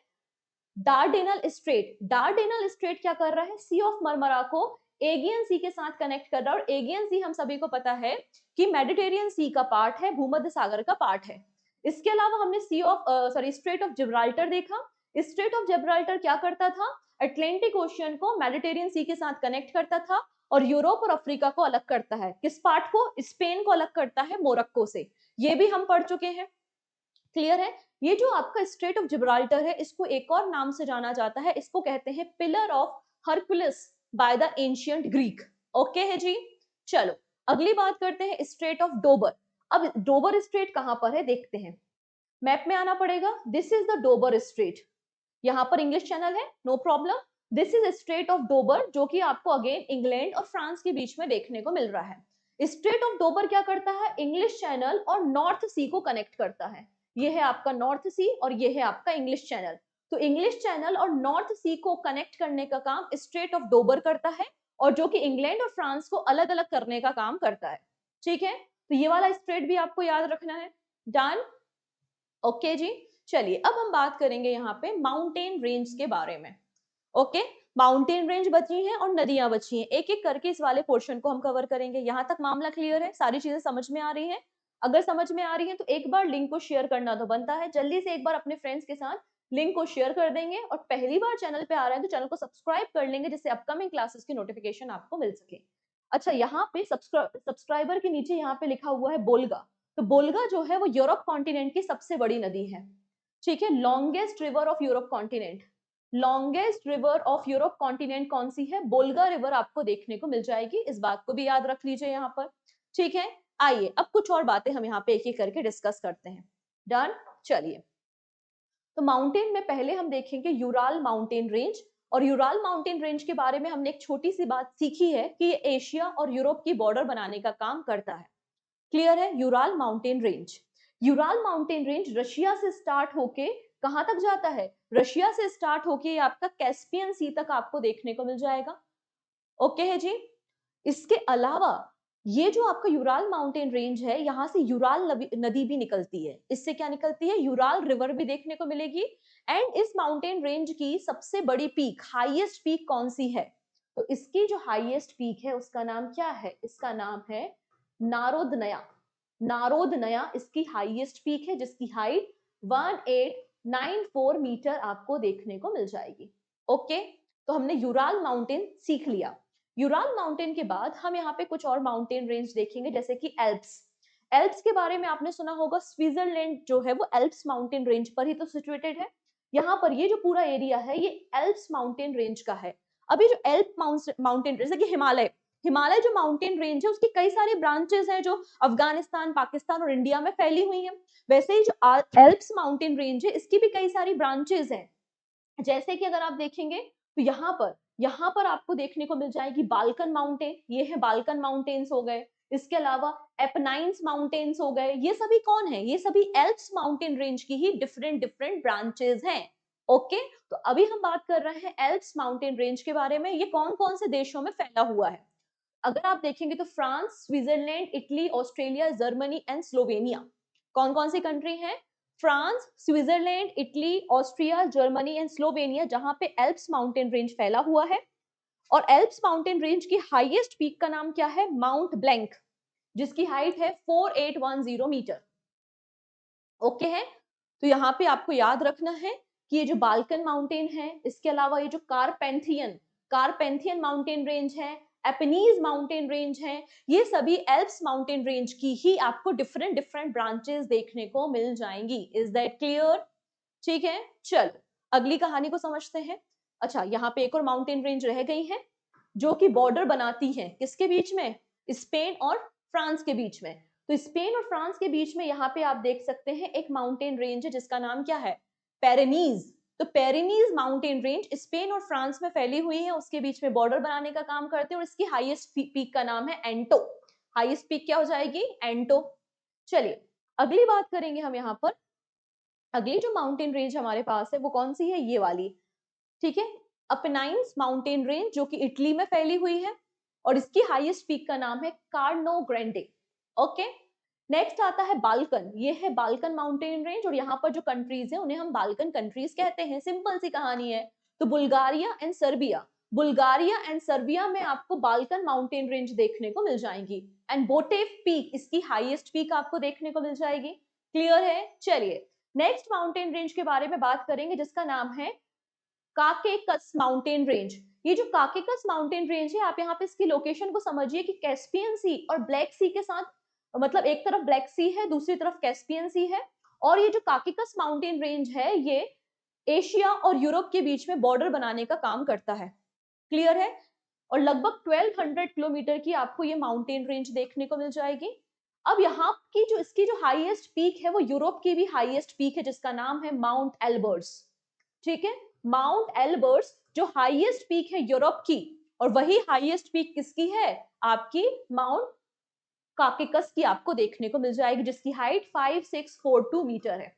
डार्डेनल स्ट्रेट, डार्डेनल स्ट्रेट क्या कर रहा है, सी ऑफ मरमरा को एगियन सी के साथ कनेक्ट कर रहा है, और एगियन सी हम सभी को पता है कि मेडिटेरियन सी का पार्ट है, भूमध्य सागर का पार्ट है। इसके अलावा हमने सी ऑफ स्ट्रेट ऑफ जिब्राल्टर देखा, स्ट्रेट ऑफ जिब्राल्टर क्या करता था, अटलांटिक ओशियन को मेडिटेरियन सी के साथ कनेक्ट करता था और यूरोप और अफ्रीका को अलग करता है, किस पार्ट को, स्पेन को अलग करता है मोरक्को से, ये भी हम पढ़ चुके हैं, क्लियर है। ये जो आपका स्ट्रेट ऑफ जिब्राल्टर है, इसको एक और नाम से जाना जाता है, इसको कहते हैं pillar of Hercules by the ancient Greek, okay है जी। चलो अगली बात करते हैं स्ट्रेट ऑफ डोबर। अब डोबर स्ट्रेट कहां पर है देखते हैं, मैप में आना पड़ेगा, this is the Dover Strait, यहाँ पर इंग्लिश चैनल है, no problem, this is Strait of Dover जो कि आपको अगेन इंग्लैंड और फ्रांस के बीच में देखने को मिल रहा है। स्ट्रेट ऑफ डोबर क्या करता है, इंग्लिश चैनल और नॉर्थ सी को कनेक्ट करता है, ये है आपका नॉर्थ सी और ये है आपका इंग्लिश चैनल। तो इंग्लिश चैनल और नॉर्थ सी को कनेक्ट करने का काम स्ट्रेट ऑफ डोबर करता है, और जो कि इंग्लैंड और फ्रांस को अलग अलग करने का काम करता है, ठीक है। तो ये वाला स्ट्रेट भी आपको याद रखना है, डन, ओके जी। चलिए अब हम बात करेंगे यहाँ पे माउंटेन रेंज के बारे में, ओके। माउंटेन रेंज बची हैं और नदियां बची हैं, एक एक करके इस वाले पोर्शन को हम कवर करेंगे। यहाँ तक मामला क्लियर है, सारी चीजें समझ में आ रही हैं? अगर समझ में आ रही है तो एक बार लिंक को शेयर करना तो बनता है, जल्दी से एक बार अपने फ्रेंड्स के साथ लिंक को शेयर कर देंगे, और पहली बार चैनल पे आ रहे हैं तो चैनल को सब्सक्राइब कर लेंगे जिससे अपकमिंग क्लासेस की नोटिफिकेशन आपको मिल सके। अच्छा, यहाँ पे सब्सक्राइबर के नीचे यहाँ पे लिखा हुआ है बोल्गा, तो बोल्गा जो है वो यूरोप कॉन्टिनेंट की सबसे बड़ी नदी है, ठीक है। Longest river of Europe continent, longest river of Europe continent कौन सी है, बोल्गा रिवर आपको देखने को मिल जाएगी, इस बात को भी याद रख लीजिए यहाँ पर, ठीक है। आइए अब कुछ और बातें हम यहाँ पे एक एक करके डिस्कस करते हैं, डन। चलिए, तो माउंटेन में पहले हम देखेंगे यूराल माउंटेन रेंज, और यूराल माउंटेन रेंज के बारे में हमने एक छोटी सी बात सीखी है कि ये एशिया और यूरोप की बॉर्डर बनाने का काम करता है, क्लियर है। Ural mountain range, Ural mountain range Russia से स्टार्ट होके कहां तक जाता है, रशिया से स्टार्ट होके आपका कैस्पियन सी तक आपको देखने को मिल जाएगा, ओके है जी। इसके अलावा ये जो आपका यूराल माउंटेन रेंज है, यहाँ से यूराल नदी भी निकलती है, इससे क्या निकलती है, यूराल रिवर भी देखने को मिलेगी। एंड इस माउंटेन रेंज की सबसे बड़ी पीक, हाईएस्ट पीक कौन सी है, तो इसकी जो हाईएस्ट पीक है उसका नाम क्या है, इसका नाम है नारोदनया, नारोदनया इसकी हाईएस्ट पीक है जिसकी हाइट 1894 मीटर आपको देखने को मिल जाएगी, ओके। तो हमने यूराल माउंटेन सीख लिया। यूराल माउंटेन के बाद हम यहाँ पे कुछ और माउंटेन रेंज देखेंगे, जैसे कि एल्प्स। एल्प्स के बारे में आपने सुना होगा, स्विट्जरलैंड जो है वो एल्प्स माउंटेन रेंज पर ही तो सिचुएटेड है। यहाँ पर ये जो पूरा एरिया है ये एल्प्स माउंटेन रेंज का है। अभी जो एल्प माउंटेन रेंज, जैसे कि हिमालय, हिमालय जो माउंटेन रेंज है उसकी कई सारी ब्रांचेस हैं जो अफगानिस्तान, पाकिस्तान और इंडिया में फैली हुई हैं। वैसे ही जो एल्प्स माउंटेन रेंज है इसकी भी कई सारी ब्रांचेस हैं, जैसे कि अगर आप देखेंगे तो यहाँ पर आपको देखने को मिल जाएगी बाल्कन माउंटेन, ये है बाल्कन माउंटेन्स हो गए, इसके अलावा एपनाइंस माउंटेन्स हो गए, ये सभी कौन है, ये सभी एल्प्स माउंटेन रेंज की ही डिफरेंट डिफरेंट ब्रांचेस हैं, ओके। तो अभी हम बात कर रहे हैं एल्प्स माउंटेन रेंज के बारे में, ये कौन कौन से देशों में फैला हुआ है। अगर आप देखेंगे तो France, Switzerland, Italy, Australia, Germany and Slovenia, कौन कौन सी कंट्री है, France, Switzerland, Italy, Austria, Germany and Slovenia, जहां पे एल्प्स माउंटेन रेंज फैला हुआ है। और एल्प्स माउंटेन रेंज की हाईएस्ट पीक का नाम क्या है, माउंट ब्लैंक, जिसकी हाइट है 4810 मीटर, ओके है। तो यहाँ पे आपको याद रखना है कि ये जो बाल्कन माउंटेन है, इसके अलावा ये जो कारपेंथियन कारपेंथियन माउंटेन रेंज है, एपनीज माउंटेन रेंज है, ये सभी एल्प्स माउंटेन रेंज की ही आपको डिफरेंट डिफरेंट ब्रांचेस देखने को मिल जाएंगी, इज दैट क्लियर, ठीक है। चल अगली कहानी को समझते हैं। अच्छा, यहाँ पे एक और माउंटेन रेंज रह गई है जो कि बॉर्डर बनाती है किसके बीच में, स्पेन और फ्रांस के बीच में। तो स्पेन और फ्रांस के बीच में यहाँ पे आप देख सकते हैं एक माउंटेन रेंज है जिसका नाम क्या है, पेरेनीज, तो पेरिनीज माउंटेन रेंज स्पेन और फ्रांस में फैली हुई है, उसके बीच में बॉर्डर बनाने का काम करते हैं, और इसकी हाईएस्ट पीक का नाम है एंटो। हाईएस्ट पीक क्या हो जाएगी? एंटो। चलिए अगली बात करेंगे हम यहाँ पर। अगली जो माउंटेन रेंज हमारे पास है वो कौन सी है? ये वाली, ठीक है, अपेनाइन्स माउंटेन रेंज, जो कि इटली में फैली हुई है, और इसकी हाईएस्ट पीक का नाम है कार्नो ग्रैंडे। ओके, नेक्स्ट आता है बाल्कन। ये है बाल्कन माउंटेन रेंज, और यहाँ पर जो कंट्रीज है उन्हें हम बाल्कन कंट्रीज कहते हैं। सिंपल सी कहानी है। तो Bulgaria and Serbia, Bulgaria and Serbia में आपको बाल्कन माउंटेन रेंज देखने को मिल जाएंगी। एंड बोटेव पीक, इसकी हाईएस्ट पीक आपको देखने को मिल जाएगी। क्लियर है? चलिए नेक्स्ट माउंटेन रेंज के बारे में बात करेंगे, जिसका नाम है काकेकस माउंटेन रेंज। ये जो काकेकस माउंटेन रेंज है, आप यहाँ पे इसकी लोकेशन को समझिए कि कैस्पियन सी और ब्लैक सी के साथ, मतलब एक तरफ ब्लैक सी है, दूसरी तरफ कैस्पियन सी है। और ये जो काकेकस माउंटेन रेंज है, ये एशिया और यूरोप के बीच में बॉर्डर बनाने का काम करता है। क्लियर है? और लगभग 1200 किलोमीटर की आपको ये माउंटेन रेंज देखने को मिल जाएगी। अब यहाँ की जो इसकी जो हाईएस्ट पीक है वो यूरोप की भी हाईएस्ट पीक है, जिसका नाम है माउंट एल्बर्ट्स। ठीक है, माउंट एल्बर्ट्स जो हाईएस्ट पीक है यूरोप की, और वही हाईएस्ट पीक किसकी है? आपकी माउंट काकेकस की आपको देखने को मिल जाएगी, जिसकी हाइट 5642 मीटर है।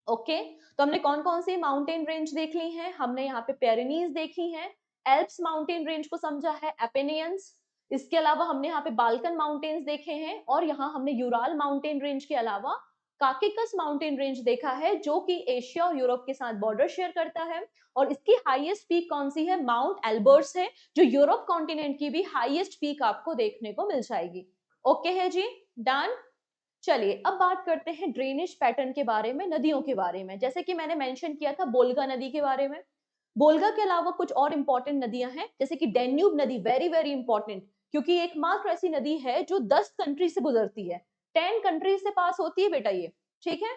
ओके, तो हमने कौन कौन सी माउंटेन रेंज देख ली हैं? हमने यहाँ पे पेरिनीज देखी हैं, एल्प्स माउंटेन रेंज को समझा है, एपेनियंस, इसके अलावा हमने यहाँ पे बाल्कन माउंटेन्स देखे हैं, और यहाँ हमने यूराल माउंटेन रेंज के अलावा काकेकस माउंटेन रेंज देखा है, जो कि एशिया और यूरोप के साथ बॉर्डर शेयर करता है। और इसकी हाईएस्ट पीक कौन सी है? माउंट एल्बर्ट्स है, जो यूरोप कॉन्टिनेंट की भी हाईएस्ट पीक आपको देखने को मिल जाएगी। ओके है जी, डन। चलिए अब बात करते हैं ड्रेनेज पैटर्न के बारे में, नदियों के बारे में। जैसे कि मैंने मेंशन किया था बोल्गा नदी के बारे में। बोल्गा के अलावा कुछ और इंपॉर्टेंट नदियां हैं, जैसे कि डेन्यूब नदी, वेरी वेरी इंपॉर्टेंट, क्योंकि एकमात्र ऐसी नदी है जो 10 कंट्री से गुजरती है, 10 कंट्री से पास होती है बेटा ये। ठीक है,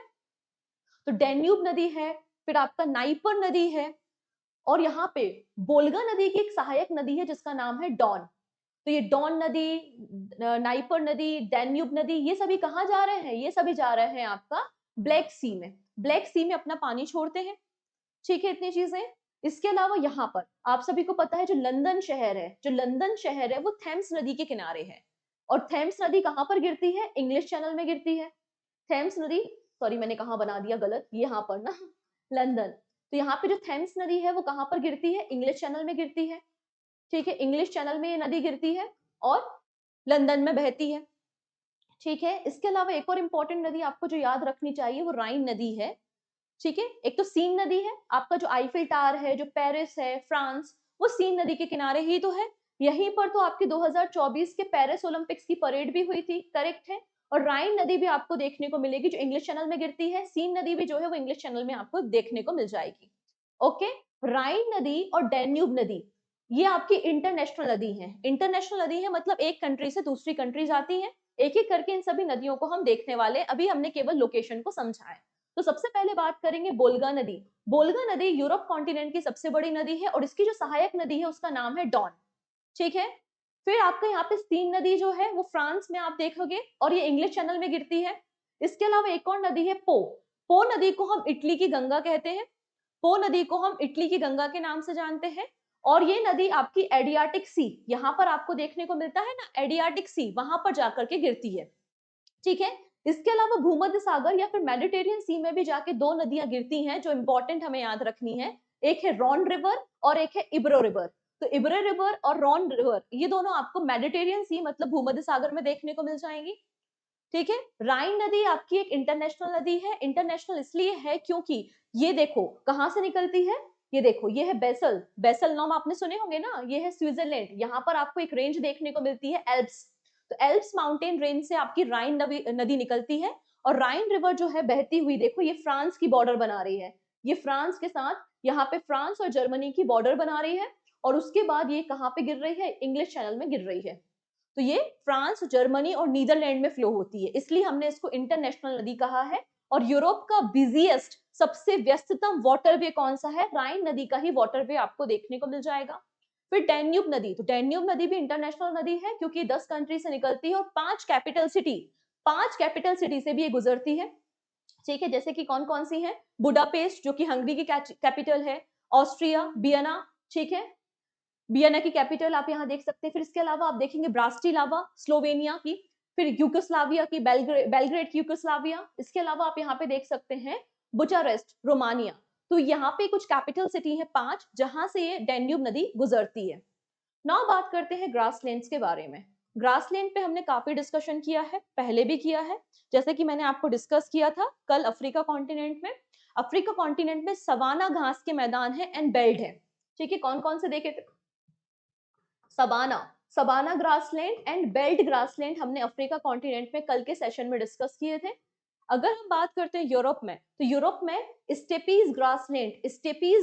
तो डेन्यूब नदी है, फिर आपका नाइपर नदी है, और यहाँ पे बोल्गा नदी की एक सहायक नदी है जिसका नाम है डॉन। तो ये डॉन नदी, नाइपर नदी, डैन्यूब नदी, ये सभी कहाँ जा रहे हैं? ये सभी जा रहे हैं आपका ब्लैक सी में। ब्लैक सी में अपना पानी छोड़ते हैं। ठीक है, इतनी चीजें। इसके अलावा यहाँ पर आप सभी को पता है, जो लंदन शहर है, जो लंदन शहर है वो थेम्स नदी के किनारे है। और थेम्स नदी कहाँ पर गिरती है? इंग्लिश चैनल में गिरती है। थेम्स नदी, सॉरी मैंने कहाँ बना दिया गलत, यहाँ पर ना, लंदन। तो यहाँ पे जो थेम्स नदी है वो कहाँ पर गिरती है? इंग्लिश चैनल में गिरती है। ठीक है, इंग्लिश चैनल में ये नदी गिरती है और लंदन में बहती है। ठीक है, इसके अलावा एक और इंपॉर्टेंट नदी आपको जो याद रखनी चाहिए वो राइन नदी है। ठीक है, एक तो सीन नदी है, आपका जो आईफिल टावर है, जो पेरिस है, फ्रांस, वो सीन नदी के किनारे ही तो है। यहीं पर तो आपकी 2024 के पेरिस ओलंपिक्स की परेड भी हुई थी, करेक्ट है। और राइन नदी भी आपको देखने को मिलेगी, जो इंग्लिश चैनल में गिरती है। सीन नदी भी जो है वो इंग्लिश चैनल में आपको देखने को मिल जाएगी। ओके, राइन नदी और डैन्यूब नदी ये आपकी इंटरनेशनल नदी है। इंटरनेशनल नदी है मतलब एक कंट्री से दूसरी कंट्री जाती है। एक एक करके इन सभी नदियों को हम देखने वाले, अभी हमने केवल लोकेशन को समझा है। तो सबसे पहले बात करेंगे बोल्गा नदी। बोल्गा नदी यूरोप कॉन्टिनेंट की सबसे बड़ी नदी है, और इसकी जो सहायक नदी है उसका नाम है डॉन। ठीक है, फिर आपका यहाँ पे सीन नदी जो है वो फ्रांस में आप देखोगे, और ये इंग्लिश चैनल में गिरती है। इसके अलावा एक और नदी है पो। पो नदी को हम इटली की गंगा कहते हैं। पो नदी को हम इटली की गंगा के नाम से जानते हैं। और ये नदी आपकी एडियाटिक सी, यहाँ पर आपको देखने को मिलता है ना, एडियाटिक सी, वहां पर जाकर के गिरती है। ठीक है, इसके अलावा भूमध्य सागर या फिर मेडिटेरियन सी में भी जाके दो नदियां गिरती हैं जो इंपॉर्टेंट हमें याद रखनी है। एक है रॉन रिवर और एक है इब्रो रिवर। तो इब्रो रिवर और रॉन रिवर ये दोनों आपको मेडिटेरियन सी मतलब भूमध्य सागर में देखने को मिल जाएंगी। ठीक है, राइन नदी आपकी एक इंटरनेशनल नदी है। इंटरनेशनल इसलिए है क्योंकि ये देखो कहां से निकलती है, ये देखो, ये है बेसल। बेसल नाम आपने सुने होंगे ना, ये है स्विट्जरलैंड। यहाँ पर आपको एक रेंज देखने को मिलती है, एल्प्स। तो एल्प्स माउंटेन रेंज से आपकी राइन नदी निकलती है, और राइन रिवर जो है बहती हुई, देखो ये फ्रांस की बॉर्डर बना रही है। ये फ्रांस के साथ यहाँ पे फ्रांस और जर्मनी की बॉर्डर बना रही है, और उसके बाद ये कहाँ पे गिर रही है? इंग्लिश चैनल में गिर रही है। तो ये फ्रांस, जर्मनी और नीदरलैंड में फ्लो होती है, इसलिए हमने इसको इंटरनेशनल नदी कहा है। और यूरोप का बिजिएस्ट, सबसे व्यस्ततम वाटरवे कौन सा है? राइन नदी का ही वाटरवे आपको देखने को मिल जाएगा। फिर डैन्यूब नदी, तो डैन्यूब नदी भी इंटरनेशनल नदी है, क्योंकि 10 कंट्री से निकलती है और 5 कैपिटल सिटी से भी ये गुजरती है। ठीक है, जैसे कि कौन कौन सी है, बुडापेस्ट जो कि हंगरी की कैपिटल है, ऑस्ट्रिया वियना, ठीक है, वियना की कैपिटल आप यहाँ देख सकते हैं। फिर इसके अलावा आप देखेंगे ब्रास्टिलावा स्लोवेनिया की, फिर यूगोस्लाविया की बेलग्रेड की यूगोस्लाविया। इसके अलावा आप यहाँ पे देख सकते हैं बुचारेस्ट रोमानिया। तो यहाँ पे कुछ कैपिटल सिटी है 5 जहां से ये डैन्यूब नदी गुजरती है। नाउ बात करते हैं ग्रासलैंड्स के बारे में। ग्रासलैंड पे हमने काफी डिस्कशन किया है, पहले भी किया है, जैसे कि मैंने आपको डिस्कस किया था कल अफ्रीका कॉन्टिनेंट में। अफ्रीका कॉन्टिनेंट में सवाना घास के मैदान है एंड बेल्ट है, ठीक है। कौन कौन से देखे थे, Shabana, Shabana grassland and belt grassland हमने अफ्रीका कॉन्टिनेंट में कल के सेशन में डिस्कस किए थे। अगर हम बात करते हैं यूरोप में, तो यूरोप में स्टेपीज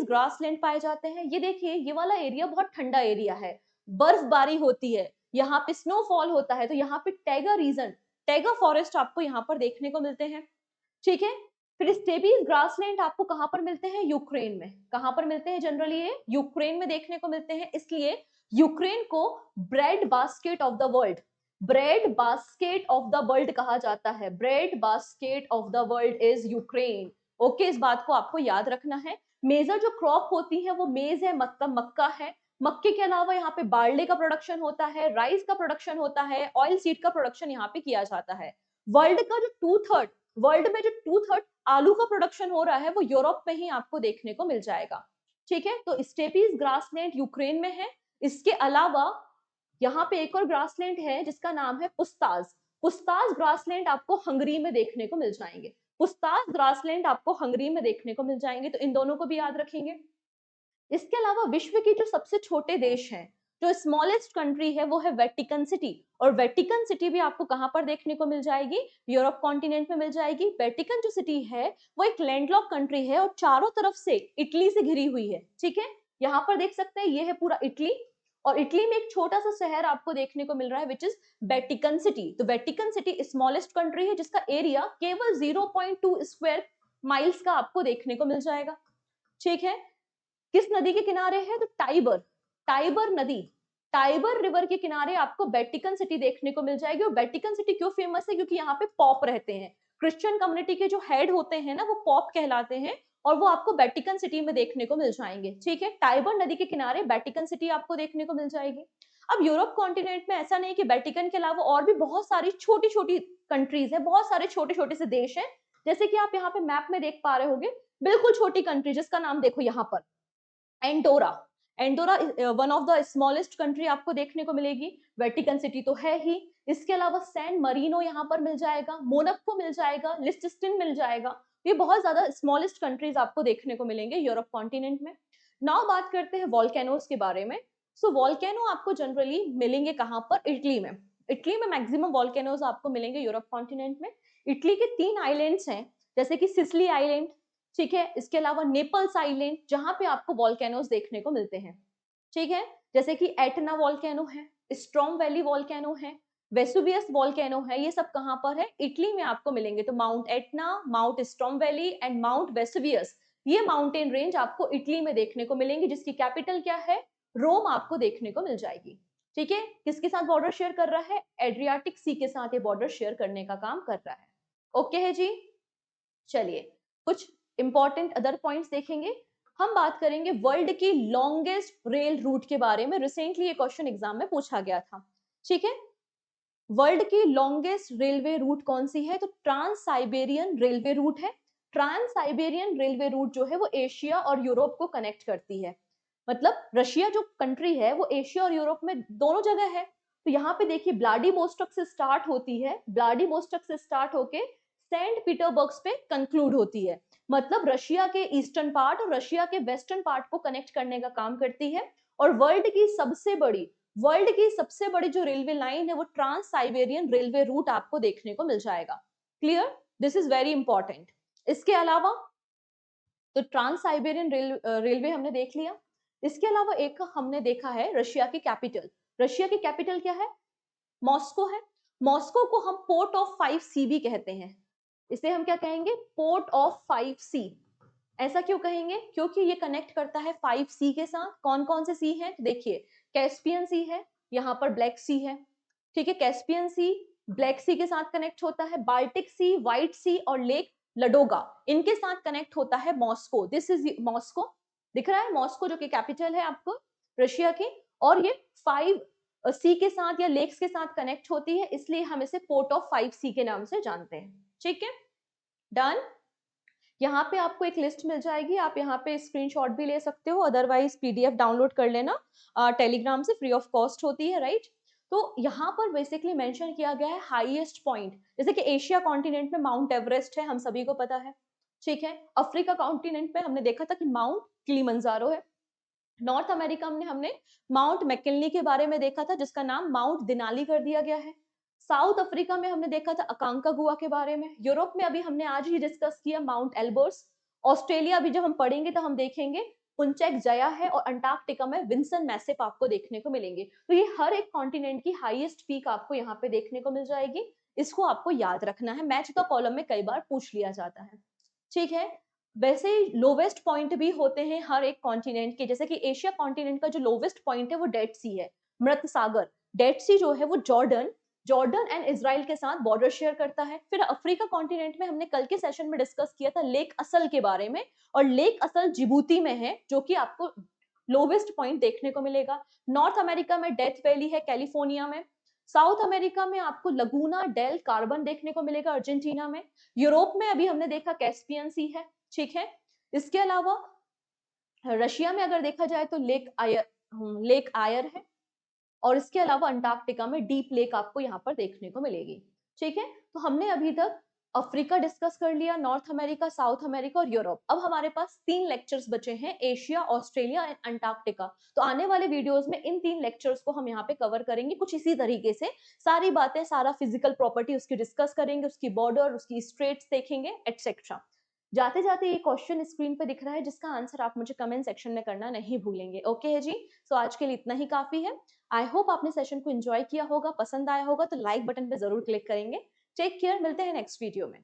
ग्रासलैंड पाए जाते हैं। ये देखिए, ये वाला एरिया बहुत ठंडा एरिया है, बर्फबारी होती है, यहाँ पे स्नोफॉल होता है, तो यहाँ पे टैगा फॉरेस्ट आपको यहाँ पर देखने को मिलते हैं, ठीक है। फिर स्टेपीज ग्रासलैंड आपको कहाँ पर मिलते हैं, यूक्रेन में। कहाँ पर मिलते हैं जनरली, ये यूक्रेन में देखने को मिलते हैं। इसलिए यूक्रेन को bread basket of the world, bread basket of the world कहा जाता है। Bread basket of the world is Ukraine. Okay, इस बात को आपको याद रखना है। मेजर जो क्रॉप होती है वो मेज है, मतलब मक्का है। मक्के के अलावा यहाँ पे बार्ले का प्रोडक्शन होता है, राइस का प्रोडक्शन होता है, ऑयल सीड का प्रोडक्शन यहाँ पे किया जाता है। वर्ल्ड में जो टू थर्ड आलू का प्रोडक्शन हो रहा है वो यूरोप में ही आपको देखने को मिल जाएगा, ठीक है। तो स्टेपीज ग्रासलैंड यूक्रेन में है। इसके अलावा यहाँ पे एक और ग्रासलैंड है जिसका नाम है पुस्ताज। पुस्ताज ग्रासलैंड आपको हंगरी में देखने को मिल जाएंगे। पुस्ताज ग्रासलैंड आपको हंगरी में देखने को मिल जाएंगे, तो इन दोनों को भी याद रखेंगे। इसके अलावा विश्व की जो सबसे छोटे देश हैं, जो स्मॉलेस्ट कंट्री है, वो है वेटिकन सिटी। और वेटिकन सिटी भी आपको कहां पर देखने को मिल जाएगी, यूरोप कॉन्टिनेंट में मिल जाएगी। वेटिकन जो सिटी है वो एक लैंडलॉक कंट्री है और चारों तरफ से इटली से घिरी हुई है, ठीक है। यहाँ पर देख सकते हैं, ये है पूरा इटली, और इटली में एक छोटा सा शहर आपको देखने को मिल रहा है विच इज वेटिकन सिटी। तो वेटिकन सिटी स्मॉलेस्ट कंट्री है जिसका एरिया केवल 0.2 स्क्वायर माइल्स का आपको देखने को मिल जाएगा, ठीक है। किस नदी के किनारे है, तो टाइबर नदी, टाइबर रिवर के किनारे आपको वेटिकन सिटी देखने को मिल जाएगी। और वेटिकन सिटी क्यों फेमस है, क्योंकि यहाँ पे पॉप रहते हैं। क्रिश्चियन कम्युनिटी के जो हेड होते हैं ना, वो पॉप कहलाते हैं, और वो आपको वेटिकन सिटी में देखने को मिल जाएंगे, ठीक है। टाइबर नदी के किनारे वेटिकन सिटी आपको देखने को मिल जाएगी। अब यूरोप कॉन्टिनेंट में ऐसा नहीं कि वेटिकन के अलावा और भी बहुत सारी छोटी छोटी कंट्रीज है, बहुत सारे छोटे छोटे से देश हैं। जैसे कि आप यहाँ पे मैप में देख पा रहे होंगे, बिल्कुल छोटी कंट्री जिसका नाम देखो यहाँ पर, Andorra. Andorra one of the smallest country आपको देखने को मिलेगी। वेटिकन सिटी तो है ही, इसके अलावा सैन मरीनो यहाँ पर मिल जाएगा, मोनाको मिल जाएगा, लिस्टिस्टिन मिल जाएगा। ये बहुत ज्यादा स्मॉलेस्ट कंट्रीज आपको देखने को मिलेंगे यूरोप कॉन्टिनेंट में। नाउ बात करते हैं वॉल्केनोज के बारे में। सो वॉल्केनो आपको जनरली मिलेंगे कहाँ पर, इटली में। इटली में मैक्सिमम वॉल्केनोज आपको मिलेंगे यूरोप कॉन्टिनेंट में। इटली के 3 आइलैंड्स हैं, जैसे कि सिसली आइलैंड, ठीक है। इसके अलावा नेपल्स आइलैंड, जहां पे आपको वॉल्केनोज देखने को मिलते हैं, ठीक है। जैसे कि एटना वॉल्केनो है, स्ट्रॉम वैली वॉल्केनो है, वेसुवियस वॉल्केनो है। ये सब कहां पर है, इटली में आपको मिलेंगे। तो mount Etna, mount storm valley and mount Vesuvius, ये माउंटेन रेंज आपको इटली में देखने को मिलेंगी, जिसकी कैपिटल क्या है, रोम आपको देखने को मिल जाएगी, ठीक है। किसके साथ बॉर्डर शेयर कर रहा है, एड्रियाटिक सी के साथ ये बॉर्डर शेयर करने का काम कर रहा है। ओके है जी। चलिए कुछ इंपॉर्टेंट अदर पॉइंट्स देखेंगे। हम बात करेंगे वर्ल्ड की लॉन्गेस्ट रेल रूट के बारे में। रिसेंटली ये क्वेश्चन एग्जाम में पूछा गया था, ठीक है। वर्ल्ड की लॉन्गेस्ट रेलवे रूट कौन सी है, तो ट्रांस साइबेरियन रेलवे रूट है। ट्रांस साइबेरियन रेलवे रूट जो है वो एशिया और यूरोप को कनेक्ट करती है। मतलब रशिया जो कंट्री है वो एशिया और यूरोप में दोनों जगह है। तो यहाँ पे देखिए, व्लादिवोस्टॉक से स्टार्ट होती है, व्लादिवोस्टॉक से स्टार्ट होके सेंट पीटरबर्ग पे कंक्लूड होती है। मतलब रशिया के ईस्टर्न पार्ट और रशिया के वेस्टर्न पार्ट को कनेक्ट करने का काम करती है। और वर्ल्ड की सबसे बड़ी जो रेलवे लाइन है वो ट्रांस साइबेरियन रेलवे रूट आपको देखने को मिल जाएगा। Clear, this is very important. इसके अलावा तो ट्रांस साइबेरियन रेलवे हमने देख लिया। इसके अलावा एक हमने देखा है रशिया की कैपिटल। रशिया की कैपिटल क्या है, मॉस्को है। मॉस्को को हम पोर्ट ऑफ 5 सी भी कहते हैं। इसे हम क्या कहेंगे, पोर्ट ऑफ 5 सी। ऐसा क्यों कहेंगे, क्योंकि ये कनेक्ट करता है 5 सी के साथ। कौन कौन से सी हैं, तो देखिए, कैस्पियन सी है, यहाँ पर ब्लैक सी है, ठीक है। कैस्पियन सी ब्लैक सी के साथ कनेक्ट होता है, बाल्टिक सी, व्हाइट सी और लेक लडोगा, इनके साथ कनेक्ट होता है मॉस्को। दिस इज मॉस्को, दिख रहा है मॉस्को जो कि कैपिटल है आपको रशिया की, और ये 5 सी के साथ या लेक्स के साथ कनेक्ट होती है, इसलिए हम इसे पोर्ट ऑफ 5 सी के नाम से जानते हैं। ठीक है, डन। यहाँ पे आपको एक लिस्ट मिल जाएगी, आप यहाँ पे स्क्रीनशॉट भी ले सकते हो, अदरवाइज पीडीएफ डाउनलोड कर लेना, टेलीग्राम से, फ्री ऑफ कॉस्ट होती है, राइट। तो यहाँ पर बेसिकली मेंशन किया गया है हाईएस्ट पॉइंट, जैसे कि एशिया कॉन्टिनेंट में माउंट एवरेस्ट है, हम सभी को पता है। ठीक है, अफ्रीका कॉन्टिनेंट पे हमने देखा था कि माउंट किलिमंजारो है। नॉर्थ अमेरिका में हमने माउंट मैकिनली के बारे में देखा था, जिसका नाम माउंट दिनाली कर दिया गया है। साउथ अफ्रीका में हमने देखा था अकांकागुआ के बारे में। यूरोप में अभी हमने आज ही डिस्कस किया माउंट एल्बर्स। ऑस्ट्रेलिया भी जब हम पढ़ेंगे तो हम देखेंगे पुंचैक जया है, और अंटार्कटिका में विंसन मैसिप आपको देखने को मिलेंगे। तो ये हर एक कॉन्टिनेंट की हाईएस्ट पीक आपको यहाँ पे देखने को मिल जाएगी। इसको आपको याद रखना है, मैच द कॉलम में कई बार पूछ लिया जाता है। ठीक है, वैसे लोवेस्ट पॉइंट भी होते हैं हर एक कॉन्टिनेंट के, जैसे कि एशिया कॉन्टिनेंट का जो लोवेस्ट पॉइंट है वो डेड सी है, मृत सागर। डेड सी जो है वो जॉर्डन जॉर्डन एंड इसराइल के साथ बॉर्डर शेयर करता है। फिर अफ्रीका कॉन्टिनेंट में हमने कल के सेशन में डिस्कस किया था लेक असल के बारे में, और लेक असल जिबूती में है, जो कि आपको लोवेस्ट पॉइंट देखने को मिलेगा। नॉर्थ अमेरिका में डेथ वैली है कैलिफोर्निया में। साउथ अमेरिका में आपको लगूना डेल कार्बन देखने को मिलेगा अर्जेंटीना में। यूरोप में अभी हमने देखा कैस्पियन सी है। ठीक है, इसके अलावा रशिया में अगर देखा जाए तो लेक आयर है, और इसके अलावा अंटार्कटिका में डीप लेक आपको यहाँ पर देखने को मिलेगी। ठीक है, तो हमने अभी तक अफ्रीका डिस्कस कर लिया, नॉर्थ अमेरिका, साउथ अमेरिका और यूरोप। अब हमारे पास 3 लेक्चर्स बचे हैं, एशिया, ऑस्ट्रेलिया एंड अंटार्कटिका। तो आने वाले वीडियोस में इन 3 लेक्चर्स को हम यहाँ पे कवर करेंगे कुछ इसी तरीके से। सारी बातें, सारा फिजिकल प्रॉपर्टी उसकी डिस्कस करेंगे, उसकी बॉर्डर, उसकी स्ट्रेट्स देखेंगे, एटसेट्रा। जाते जाते ये क्वेश्चन स्क्रीन पे दिख रहा है, जिसका आंसर आप मुझे कमेंट सेक्शन में करना नहीं भूलेंगे। ओके है जी, सो आज के लिए इतना ही काफी है। आई होप आपने सेशन को एंजॉय किया होगा, पसंद आया होगा, तो लाइक बटन पे जरूर क्लिक करेंगे। टेक केयर, मिलते हैं नेक्स्ट वीडियो में।